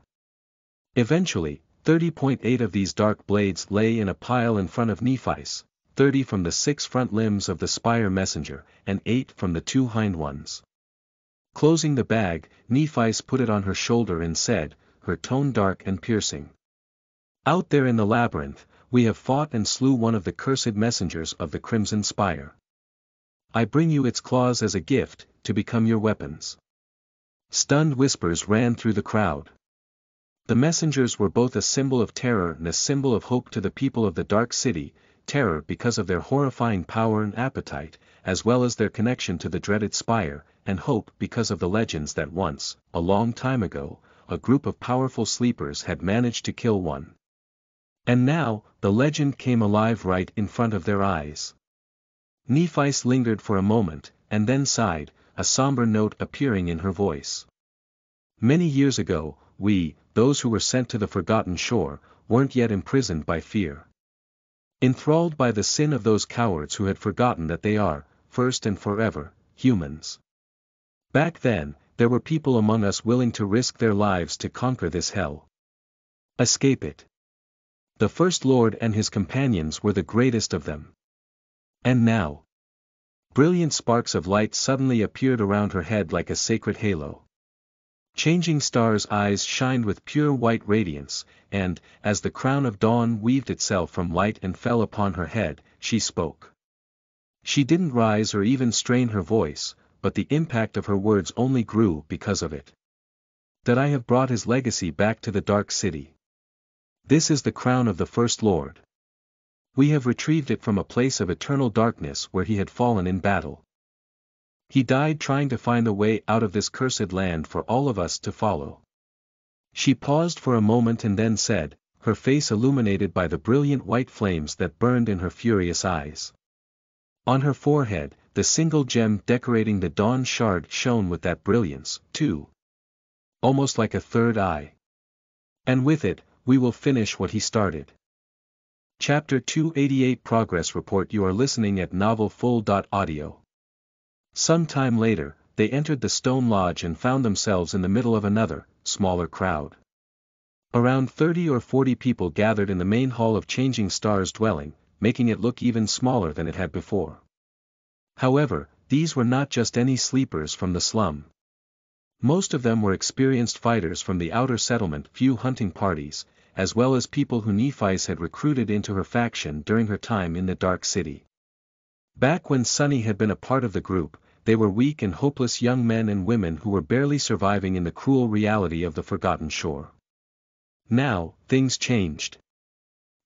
Eventually, 30.8 of these dark blades lay in a pile in front of Nephice, 30 from the 6 front limbs of the spire messenger, and 8 from the 2 hind ones. Closing the bag, Nephice put it on her shoulder and said, her tone dark and piercing. Out there in the labyrinth, we have fought and slew one of the cursed messengers of the Crimson Spire. I bring you its claws as a gift, to become your weapons. Stunned whispers ran through the crowd. The messengers were both a symbol of terror and a symbol of hope to the people of the Dark City, terror because of their horrifying power and appetite, as well as their connection to the dreaded spire, and hope because of the legends that once, a long time ago, a group of powerful sleepers had managed to kill one. And now, the legend came alive right in front of their eyes. Nephice lingered for a moment, and then sighed, a somber note appearing in her voice. Many years ago, we, those who were sent to the Forgotten Shore, weren't yet imprisoned by fear. Enthralled by the sin of those cowards who had forgotten that they are, first and forever, humans. Back then, there were people among us willing to risk their lives to conquer this hell. Escape it. The First Lord and his companions were the greatest of them. And now. Brilliant sparks of light suddenly appeared around her head like a sacred halo. Changing Star's eyes shined with pure white radiance, and, as the crown of dawn weaved itself from light and fell upon her head, she spoke. She didn't rise or even strain her voice, but the impact of her words only grew because of it. That I have brought his legacy back to the Dark City. This is the crown of the First Lord. We have retrieved it from a place of eternal darkness where he had fallen in battle. He died trying to find a way out of this cursed land for all of us to follow. She paused for a moment and then said, her face illuminated by the brilliant white flames that burned in her furious eyes. On her forehead, the single gem decorating the dawn shard shone with that brilliance, too. Almost like a third eye. And with it, we will finish what he started. Chapter 288 Progress Report. You are listening at NovelFull.audio. Some time later, they entered the stone lodge and found themselves in the middle of another, smaller crowd. Around 30 or 40 people gathered in the main hall of Changing Star's dwelling, making it look even smaller than it had before. However, these were not just any sleepers from the slum. Most of them were experienced fighters from the outer settlement, few hunting parties, as well as people who Nephice had recruited into her faction during her time in the Dark City. Back when Sunny had been a part of the group, they were weak and hopeless young men and women who were barely surviving in the cruel reality of the Forgotten Shore. Now, things changed.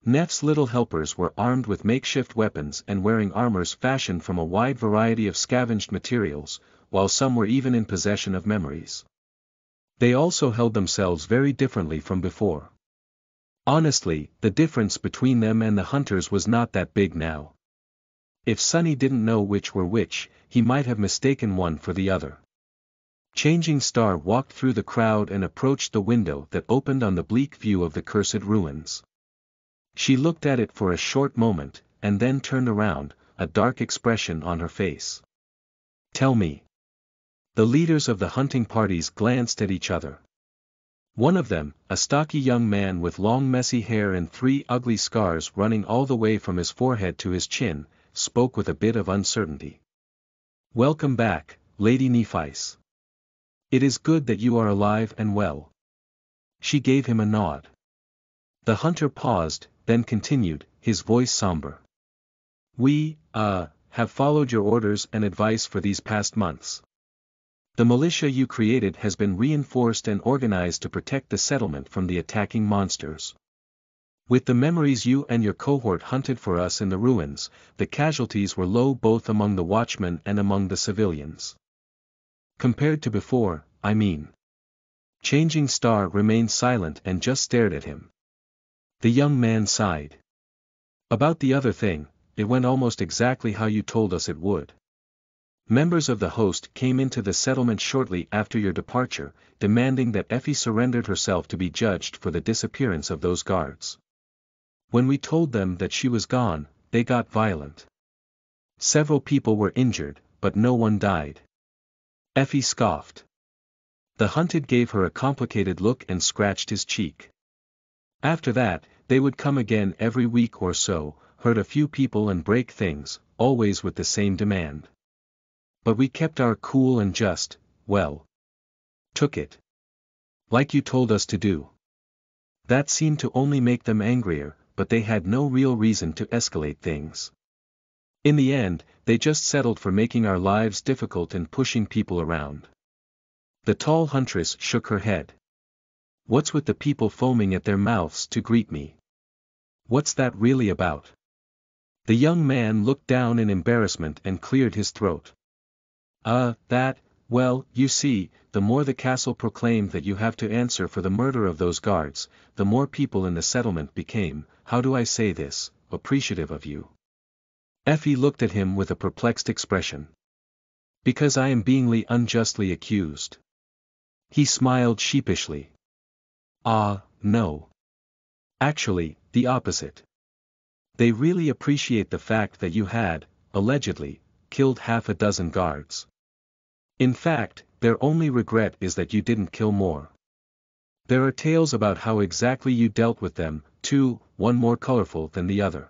Neph's little helpers were armed with makeshift weapons and wearing armors fashioned from a wide variety of scavenged materials, while some were even in possession of memories. They also held themselves very differently from before. Honestly, the difference between them and the hunters was not that big now. If Sunny didn't know which were which, he might have mistaken one for the other. Changing Star walked through the crowd and approached the window that opened on the bleak view of the cursed ruins. She looked at it for a short moment, and then turned around, a dark expression on her face. Tell me. The leaders of the hunting parties glanced at each other. One of them, a stocky young man with long messy hair and 3 ugly scars running all the way from his forehead to his chin, spoke with a bit of uncertainty. Welcome back, Lady Nephis. It is good that you are alive and well. She gave him a nod. The hunter paused, then continued, his voice somber. We, have followed your orders and advice for these past months. The militia you created has been reinforced and organized to protect the settlement from the attacking monsters. With the memories you and your cohort hunted for us in the ruins, the casualties were low both among the watchmen and among the civilians. Compared to before, I mean. Changing Star remained silent and just stared at him. The young man sighed. About the other thing, it went almost exactly how you told us it would. Members of the host came into the settlement shortly after your departure, demanding that Effie surrendered herself to be judged for the disappearance of those guards. When we told them that she was gone, they got violent. Several people were injured, but no one died. Effie scoffed. The hunted gave her a complicated look and scratched his cheek. After that, they would come again every week or so, hurt a few people and break things, always with the same demand. But we kept our cool and just, well, took it. Like you told us to do. That seemed to only make them angrier, but they had no real reason to escalate things. In the end, they just settled for making our lives difficult and pushing people around. The tall huntress shook her head. What's with the people foaming at their mouths to greet me? What's that really about? The young man looked down in embarrassment and cleared his throat. Well, you see, the more the castle proclaimed that you have to answer for the murder of those guards, the more people in the settlement became, how do I say this, appreciative of you. Effie looked at him with a perplexed expression. Because I am being unjustly accused. He smiled sheepishly. No. Actually, the opposite. They really appreciate the fact that you had, allegedly, killed half a dozen guards. In fact, their only regret is that you didn't kill more. There are tales about how exactly you dealt with them, too, one more colorful than the other.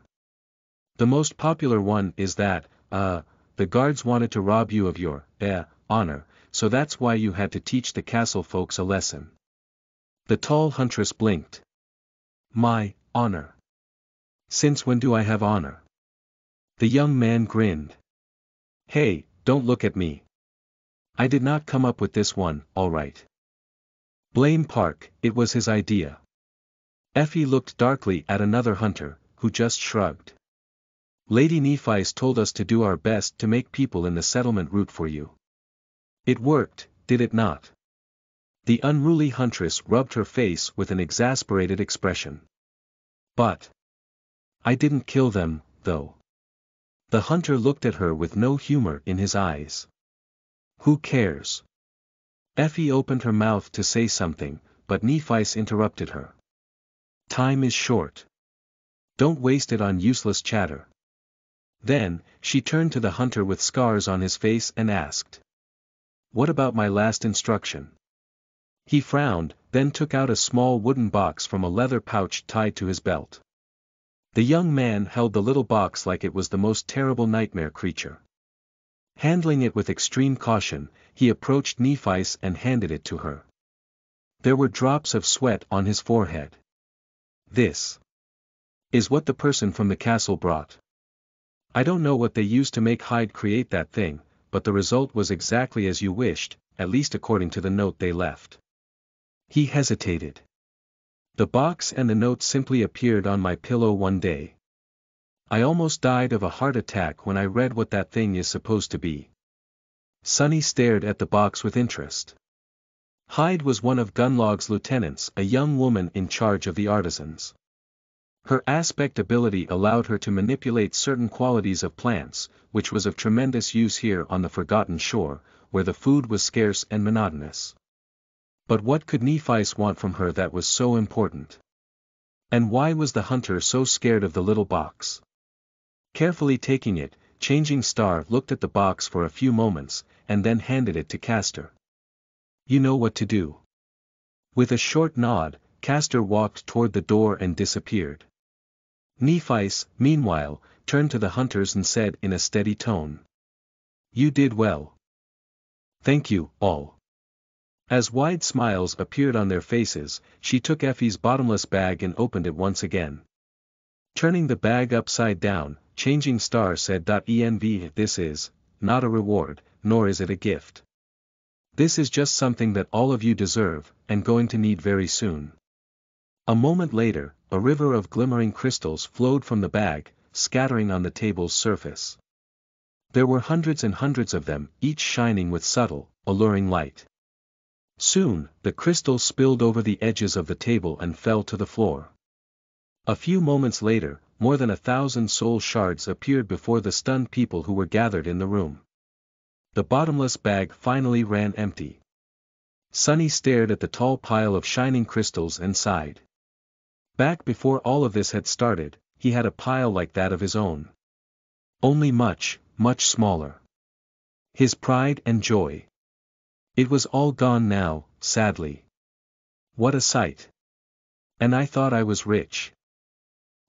The most popular one is that, the guards wanted to rob you of your, honor, so that's why you had to teach the castle folks a lesson. The tall huntress blinked. My honor. Since when do I have honor? The young man grinned. Hey, don't look at me. I did not come up with this one, all right. Blame Park, it was his idea. Effie looked darkly at another hunter, who just shrugged. Lady Nephis told us to do our best to make people in the settlement root for you. It worked, did it not? The unruly huntress rubbed her face with an exasperated expression. But I didn't kill them, though. The hunter looked at her with no humor in his eyes. Who cares? Effie opened her mouth to say something, but Nephis interrupted her. Time is short. Don't waste it on useless chatter. Then, she turned to the hunter with scars on his face and asked. What about my last instruction? He frowned, then took out a small wooden box from a leather pouch tied to his belt. The young man held the little box like it was the most terrible nightmare creature. Handling it with extreme caution, he approached Nephis and handed it to her. There were drops of sweat on his forehead. This is what the person from the castle brought. I don't know what they used to make Hyde create that thing, but the result was exactly as you wished, at least according to the note they left. He hesitated. The box and the note simply appeared on my pillow one day. I almost died of a heart attack when I read what that thing is supposed to be. Sonny stared at the box with interest. Hyde was one of Gunlog's lieutenants, a young woman in charge of the artisans. Her aspect ability allowed her to manipulate certain qualities of plants, which was of tremendous use here on the Forgotten Shore, where the food was scarce and monotonous. But what could Nephis want from her that was so important? And why was the hunter so scared of the little box? Carefully taking it, Changing Star looked at the box for a few moments, and then handed it to Castor. You know what to do. With a short nod, Castor walked toward the door and disappeared. Nephice, meanwhile, turned to the hunters and said in a steady tone. You did well. Thank you, all. As wide smiles appeared on their faces, she took Effie's bottomless bag and opened it once again. Turning the bag upside down, Changing Star said, "Env, this is not a reward, nor is it a gift. This is just something that all of you deserve, and going to need very soon." A moment later, a river of glimmering crystals flowed from the bag, scattering on the table's surface. There were hundreds and hundreds of them, each shining with subtle, alluring light. Soon, the crystals spilled over the edges of the table and fell to the floor. A few moments later, more than 1,000 soul shards appeared before the stunned people who were gathered in the room. The bottomless bag finally ran empty. Sunny stared at the tall pile of shining crystals and sighed. Back before all of this had started, he had a pile like that of his own. Only much, much smaller. His pride and joy. It was all gone now, sadly. What a sight. And I thought I was rich.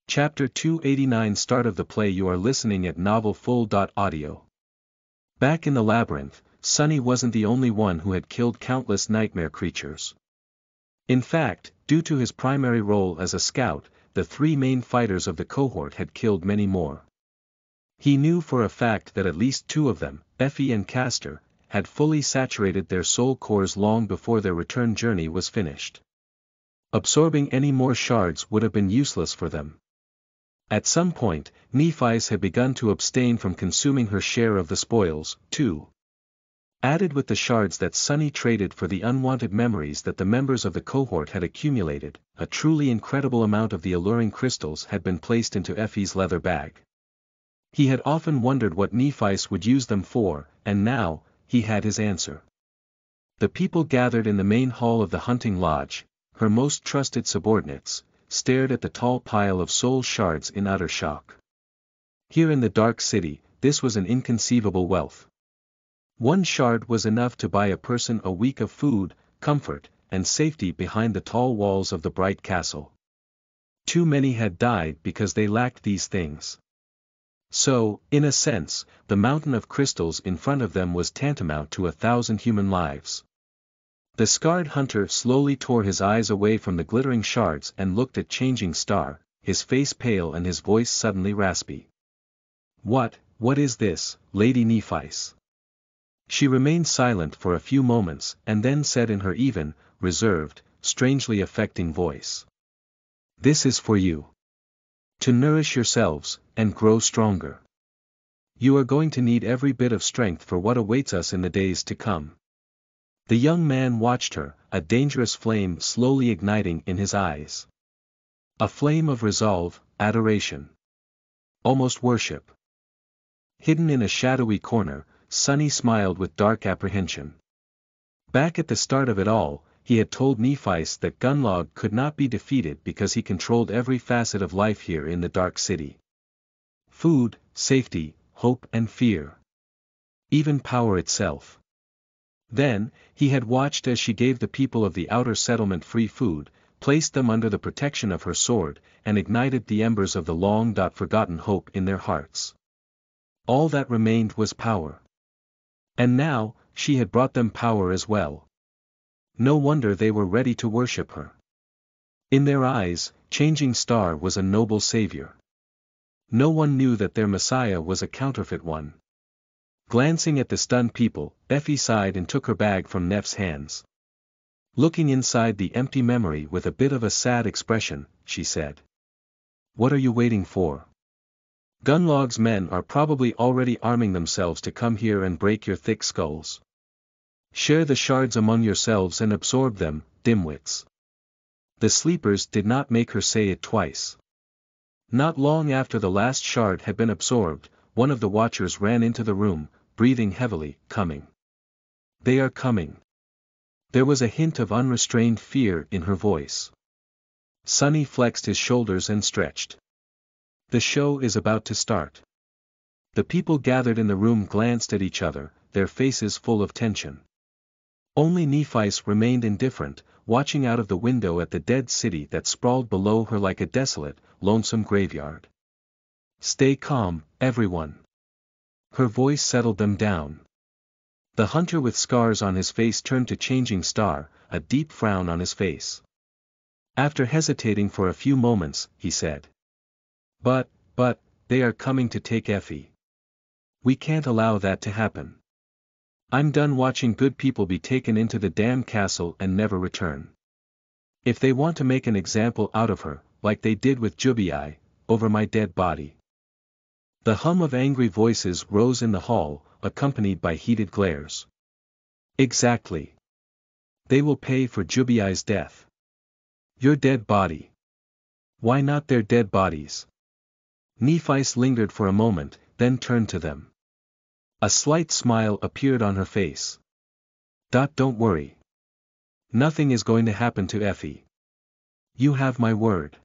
Chapter 289. Start of the play. You are listening at novelfull.audio. Back in the labyrinth, Sunny wasn't the only one who had killed countless nightmare creatures. In fact, due to his primary role as a scout, the three main fighters of the cohort had killed many more. He knew for a fact that at least two of them, Effie and Castor, had fully saturated their soul cores long before their return journey was finished. Absorbing any more shards would have been useless for them. At some point, Nephice had begun to abstain from consuming her share of the spoils, too. Added with the shards that Sunny traded for the unwanted memories that the members of the cohort had accumulated, a truly incredible amount of the alluring crystals had been placed into Effie's leather bag. He had often wondered what Nephice would use them for, and now, he had his answer. The people gathered in the main hall of the hunting lodge, her most trusted subordinates, stared at the tall pile of soul shards in utter shock. Here in the Dark City, this was an inconceivable wealth. One shard was enough to buy a person a week of food, comfort, and safety behind the tall walls of the bright castle. Too many had died because they lacked these things. So, in a sense, the mountain of crystals in front of them was tantamount to 1,000 human lives. The scarred hunter slowly tore his eyes away from the glittering shards and looked at Changing Star, his face pale and his voice suddenly raspy. What is this, Lady Nephice?" She remained silent for a few moments and then said in her even, reserved, strangely affecting voice. "This is for you. To nourish yourselves, and grow stronger. You are going to need every bit of strength for what awaits us in the days to come." The young man watched her, a dangerous flame slowly igniting in his eyes. A flame of resolve, adoration. Almost worship. Hidden in a shadowy corner, Sunny smiled with dark apprehension. Back at the start of it all, he had told Nephice that Gunlog could not be defeated because he controlled every facet of life here in the Dark City. Food, safety, hope and fear. Even power itself. Then, he had watched as she gave the people of the outer settlement free food, placed them under the protection of her sword, and ignited the embers of the long-forgotten hope in their hearts. All that remained was power. And now, she had brought them power as well. No wonder they were ready to worship her. In their eyes, Changing Star was a noble savior. No one knew that their Messiah was a counterfeit one. Glancing at the stunned people, Effie sighed and took her bag from Neff's hands. Looking inside the empty memory with a bit of a sad expression, she said. "What are you waiting for? Gunlog's men are probably already arming themselves to come here and break your thick skulls. Share the shards among yourselves and absorb them, dimwits." The sleepers did not make her say it twice. Not long after the last shard had been absorbed, one of the watchers ran into the room, breathing heavily, "Coming. They are coming." There was a hint of unrestrained fear in her voice. Sonny flexed his shoulders and stretched. The show is about to start. The people gathered in the room glanced at each other, their faces full of tension. Only Nephi's remained indifferent, watching out of the window at the dead city that sprawled below her like a desolate, lonesome graveyard. Stay calm, everyone. Her voice settled them down. The hunter with scars on his face turned to Changing Star, a deep frown on his face. After hesitating for a few moments, he said. But, they are coming to take Effie. We can't allow that to happen. I'm done watching good people be taken into the damn castle and never return. If they want to make an example out of her, like they did with Jubii, over my dead body. The hum of angry voices rose in the hall, accompanied by heated glares. Exactly. They will pay for Jubii's death. Your dead body. Why not their dead bodies? Nephis lingered for a moment, then turned to them. A slight smile appeared on her face. Don't worry. Nothing is going to happen to Effie. You have my word.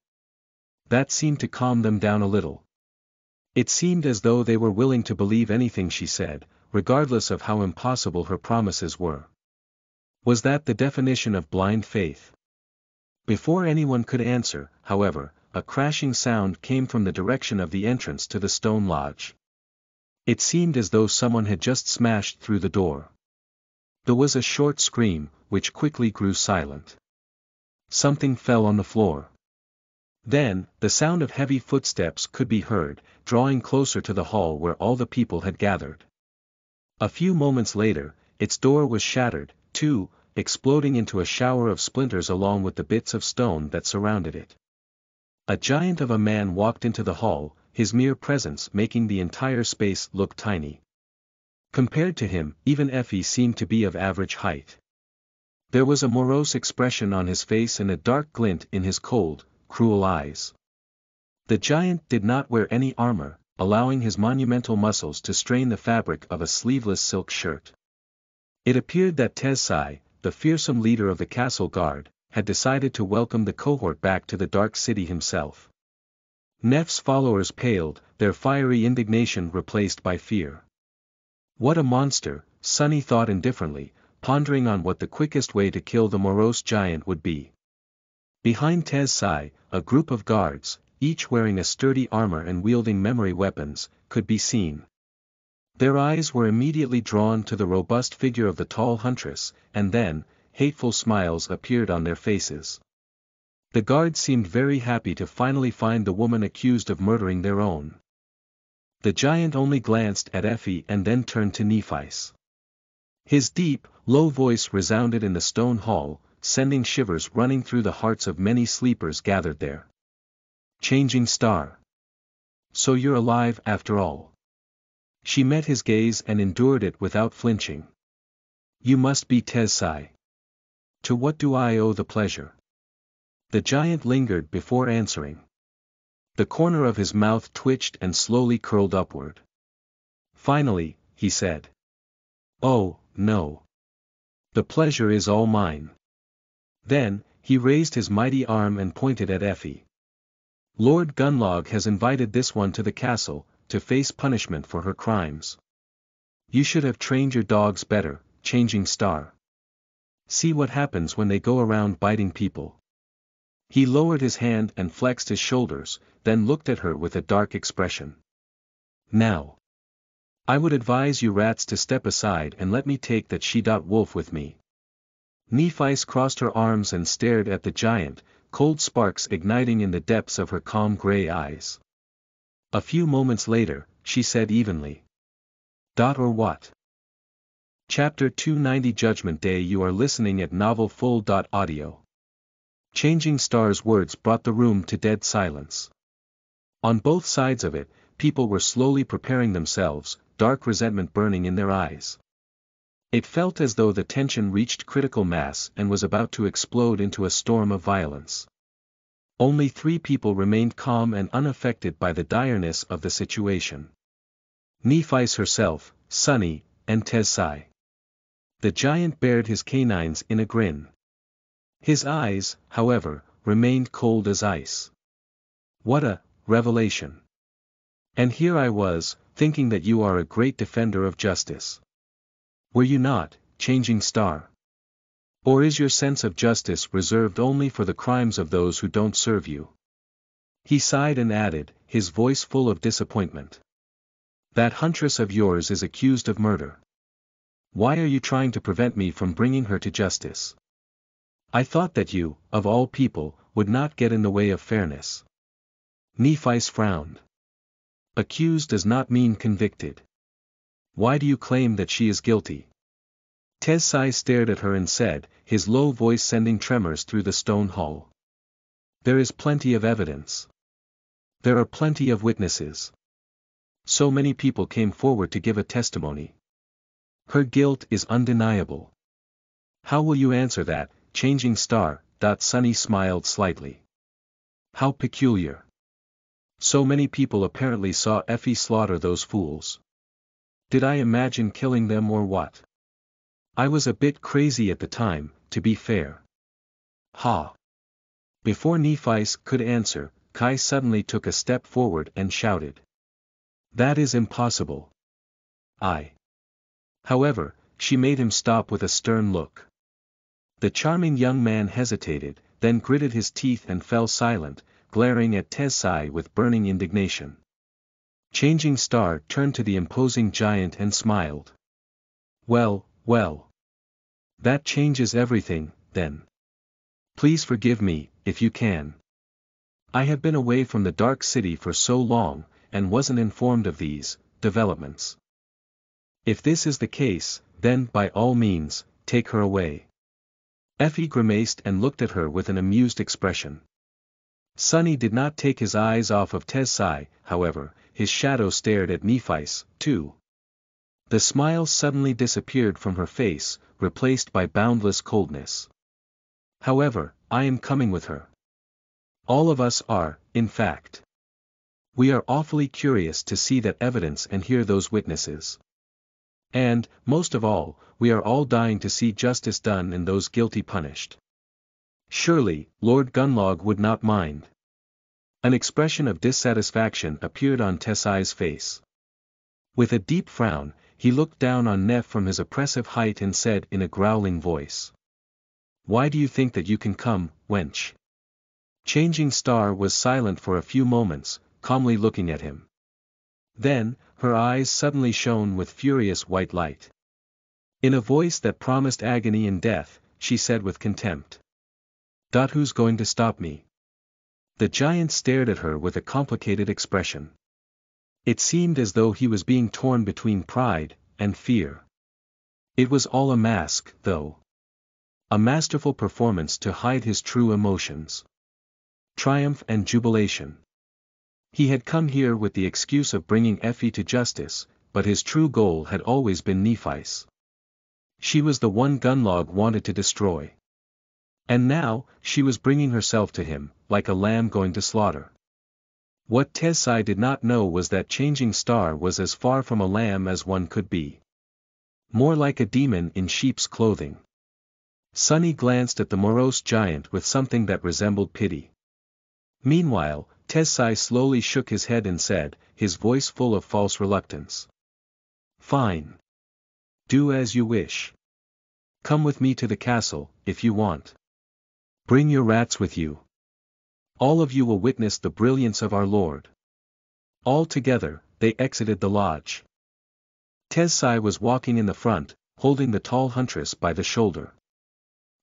That seemed to calm them down a little. It seemed as though they were willing to believe anything she said, regardless of how impossible her promises were. Was that the definition of blind faith? Before anyone could answer, however, a crashing sound came from the direction of the entrance to the stone lodge. It seemed as though someone had just smashed through the door. There was a short scream, which quickly grew silent. Something fell on the floor. Then, the sound of heavy footsteps could be heard, drawing closer to the hall where all the people had gathered. A few moments later, its door was shattered, too, exploding into a shower of splinters along with the bits of stone that surrounded it. A giant of a man walked into the hall, his mere presence making the entire space look tiny. Compared to him, even Effie seemed to be of average height. There was a morose expression on his face and a dark glint in his cold, cruel eyes. The giant did not wear any armor, allowing his monumental muscles to strain the fabric of a sleeveless silk shirt. It appeared that Tezai, the fearsome leader of the castle guard, had decided to welcome the cohort back to the Dark City himself. Neph's followers paled, their fiery indignation replaced by fear. What a monster, Sonny thought indifferently, pondering on what the quickest way to kill the morose giant would be. Behind Tezai, a group of guards, each wearing a sturdy armor and wielding memory weapons, could be seen. Their eyes were immediately drawn to the robust figure of the tall huntress, and then, hateful smiles appeared on their faces. The guards seemed very happy to finally find the woman accused of murdering their own. The giant only glanced at Effie and then turned to Nephis. His deep, low voice resounded in the stone hall, sending shivers running through the hearts of many sleepers gathered there. Changing Star. So you're alive after all. She met his gaze and endured it without flinching. You must be Tezai. To what do I owe the pleasure? The giant lingered before answering. The corner of his mouth twitched and slowly curled upward. Finally, he said. Oh, no. The pleasure is all mine. Then, he raised his mighty arm and pointed at Effie. Lord Gunlog has invited this one to the castle, to face punishment for her crimes. You should have trained your dogs better, Changing Star. See what happens when they go around biting people. He lowered his hand and flexed his shoulders, then looked at her with a dark expression. Now. I would advise you rats to step aside and let me take that she-wolf with me. Nephis crossed her arms and stared at the giant, cold sparks igniting in the depths of her calm gray eyes. A few moments later, she said evenly. Or what? Chapter 290 Judgment Day. You are listening at NovelFull.audio. Changing Star's words brought the room to dead silence. On both sides of it, people were slowly preparing themselves, dark resentment burning in their eyes. It felt as though the tension reached critical mass and was about to explode into a storm of violence. Only 3 people remained calm and unaffected by the direness of the situation. Nephis herself, Sonny, and Tezai. The giant bared his canines in a grin. His eyes, however, remained cold as ice. What a revelation! And here I was, thinking that you are a great defender of justice. Were you not, Changing Star? Or is your sense of justice reserved only for the crimes of those who don't serve you? He sighed and added, his voice full of disappointment. That huntress of yours is accused of murder. Why are you trying to prevent me from bringing her to justice? I thought that you, of all people, would not get in the way of fairness. Nephis frowned. Accused does not mean convicted. Why do you claim that she is guilty? Tesai stared at her and said, his low voice sending tremors through the stone hall. There is plenty of evidence. There are plenty of witnesses. So many people came forward to give a testimony. Her guilt is undeniable. How will you answer that, Changing Star? Sunny smiled slightly. How peculiar. So many people apparently saw Effie slaughter those fools. Did I imagine killing them or what? I was a bit crazy at the time, to be fair. Ha! Before Nephis could answer, Kai suddenly took a step forward and shouted. That is impossible. However, she made him stop with a stern look. The charming young man hesitated, then gritted his teeth and fell silent, glaring at Tesai with burning indignation. Changing Star turned to the imposing giant and smiled. Well, well. That changes everything, then. Please forgive me, if you can. I have been away from the Dark City for so long, and wasn't informed of these developments. If this is the case, then by all means, take her away. Effie grimaced and looked at her with an amused expression. Sunny did not take his eyes off of Tesai, however, his shadow stared at Nephis, too. The smile suddenly disappeared from her face, replaced by boundless coldness. However, I am coming with her. All of us are, in fact. We are awfully curious to see that evidence and hear those witnesses. And, most of all, we are all dying to see justice done and those guilty punished. Surely, Lord Gunlog would not mind. An expression of dissatisfaction appeared on Tesai's face. With a deep frown, he looked down on Neph from his oppressive height and said in a growling voice. Why do you think that you can come, wench? Changing Star was silent for a few moments, calmly looking at him. Then, her eyes suddenly shone with furious white light. In a voice that promised agony and death, she said with contempt. Who's going to stop me? The giant stared at her with a complicated expression. It seemed as though he was being torn between pride and fear. It was all a mask, though. A masterful performance to hide his true emotions. Triumph and jubilation. He had come here with the excuse of bringing Effie to justice, but his true goal had always been Nephis. She was the one Gunlog wanted to destroy. And now, she was bringing herself to him, like a lamb going to slaughter. What Tesai did not know was that Changing Star was as far from a lamb as one could be. More like a demon in sheep's clothing. Sunny glanced at the morose giant with something that resembled pity. Meanwhile, Tesai slowly shook his head and said, his voice full of false reluctance. Fine. Do as you wish. Come with me to the castle, if you want. Bring your rats with you. All of you will witness the brilliance of our Lord. All together, they exited the lodge. Tesai was walking in the front, holding the tall huntress by the shoulder.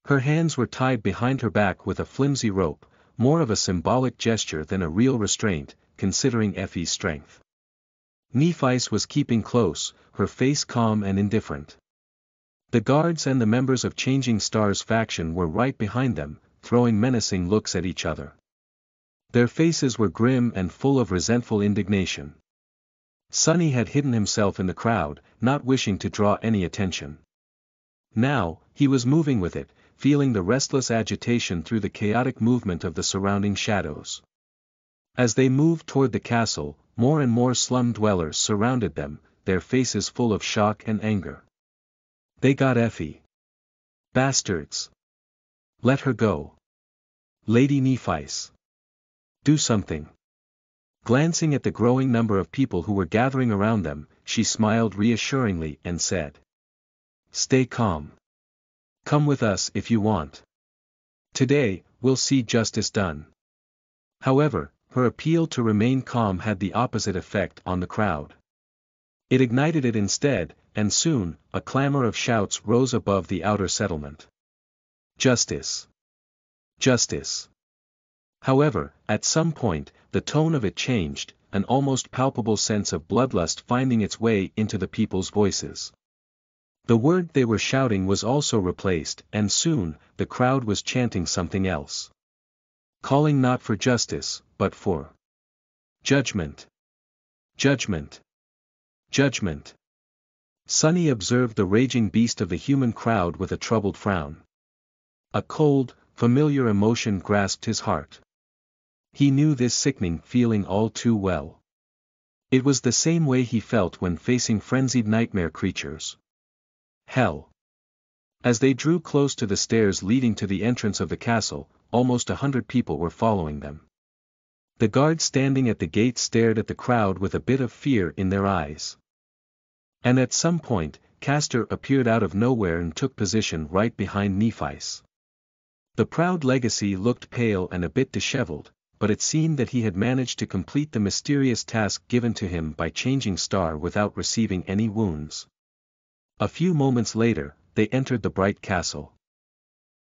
Her hands were tied behind her back with a flimsy rope, more of a symbolic gesture than a real restraint, considering Effie's strength. Nephis was keeping close, her face calm and indifferent. The guards and the members of Changing Star's faction were right behind them, throwing menacing looks at each other. Their faces were grim and full of resentful indignation. Sunny had hidden himself in the crowd, not wishing to draw any attention. Now, he was moving with it, feeling the restless agitation through the chaotic movement of the surrounding shadows. As they moved toward the castle, more and more slum dwellers surrounded them, their faces full of shock and anger. They got Effie. Bastards! Let her go. Lady Nephis. Do something. Glancing at the growing number of people who were gathering around them, she smiled reassuringly and said. Stay calm. Come with us if you want. Today, we'll see justice done. However, her appeal to remain calm had the opposite effect on the crowd. It ignited it instead, and soon, a clamor of shouts rose above the outer settlement. Justice! Justice! However, at some point, the tone of it changed, an almost palpable sense of bloodlust finding its way into the people's voices. The word they were shouting was also replaced, and soon, the crowd was chanting something else. Calling not for justice, but for judgment. Judgment. Judgment. Sunny observed the raging beast of the human crowd with a troubled frown. A cold, familiar emotion grasped his heart. He knew this sickening feeling all too well. It was the same way he felt when facing frenzied nightmare creatures. Hell. As they drew close to the stairs leading to the entrance of the castle, almost 100 people were following them. The guards standing at the gate stared at the crowd with a bit of fear in their eyes. And at some point, Castor appeared out of nowhere and took position right behind Nephis. The proud legacy looked pale and a bit disheveled, but it seemed that he had managed to complete the mysterious task given to him by changing star without receiving any wounds. A few moments later, they entered the bright castle.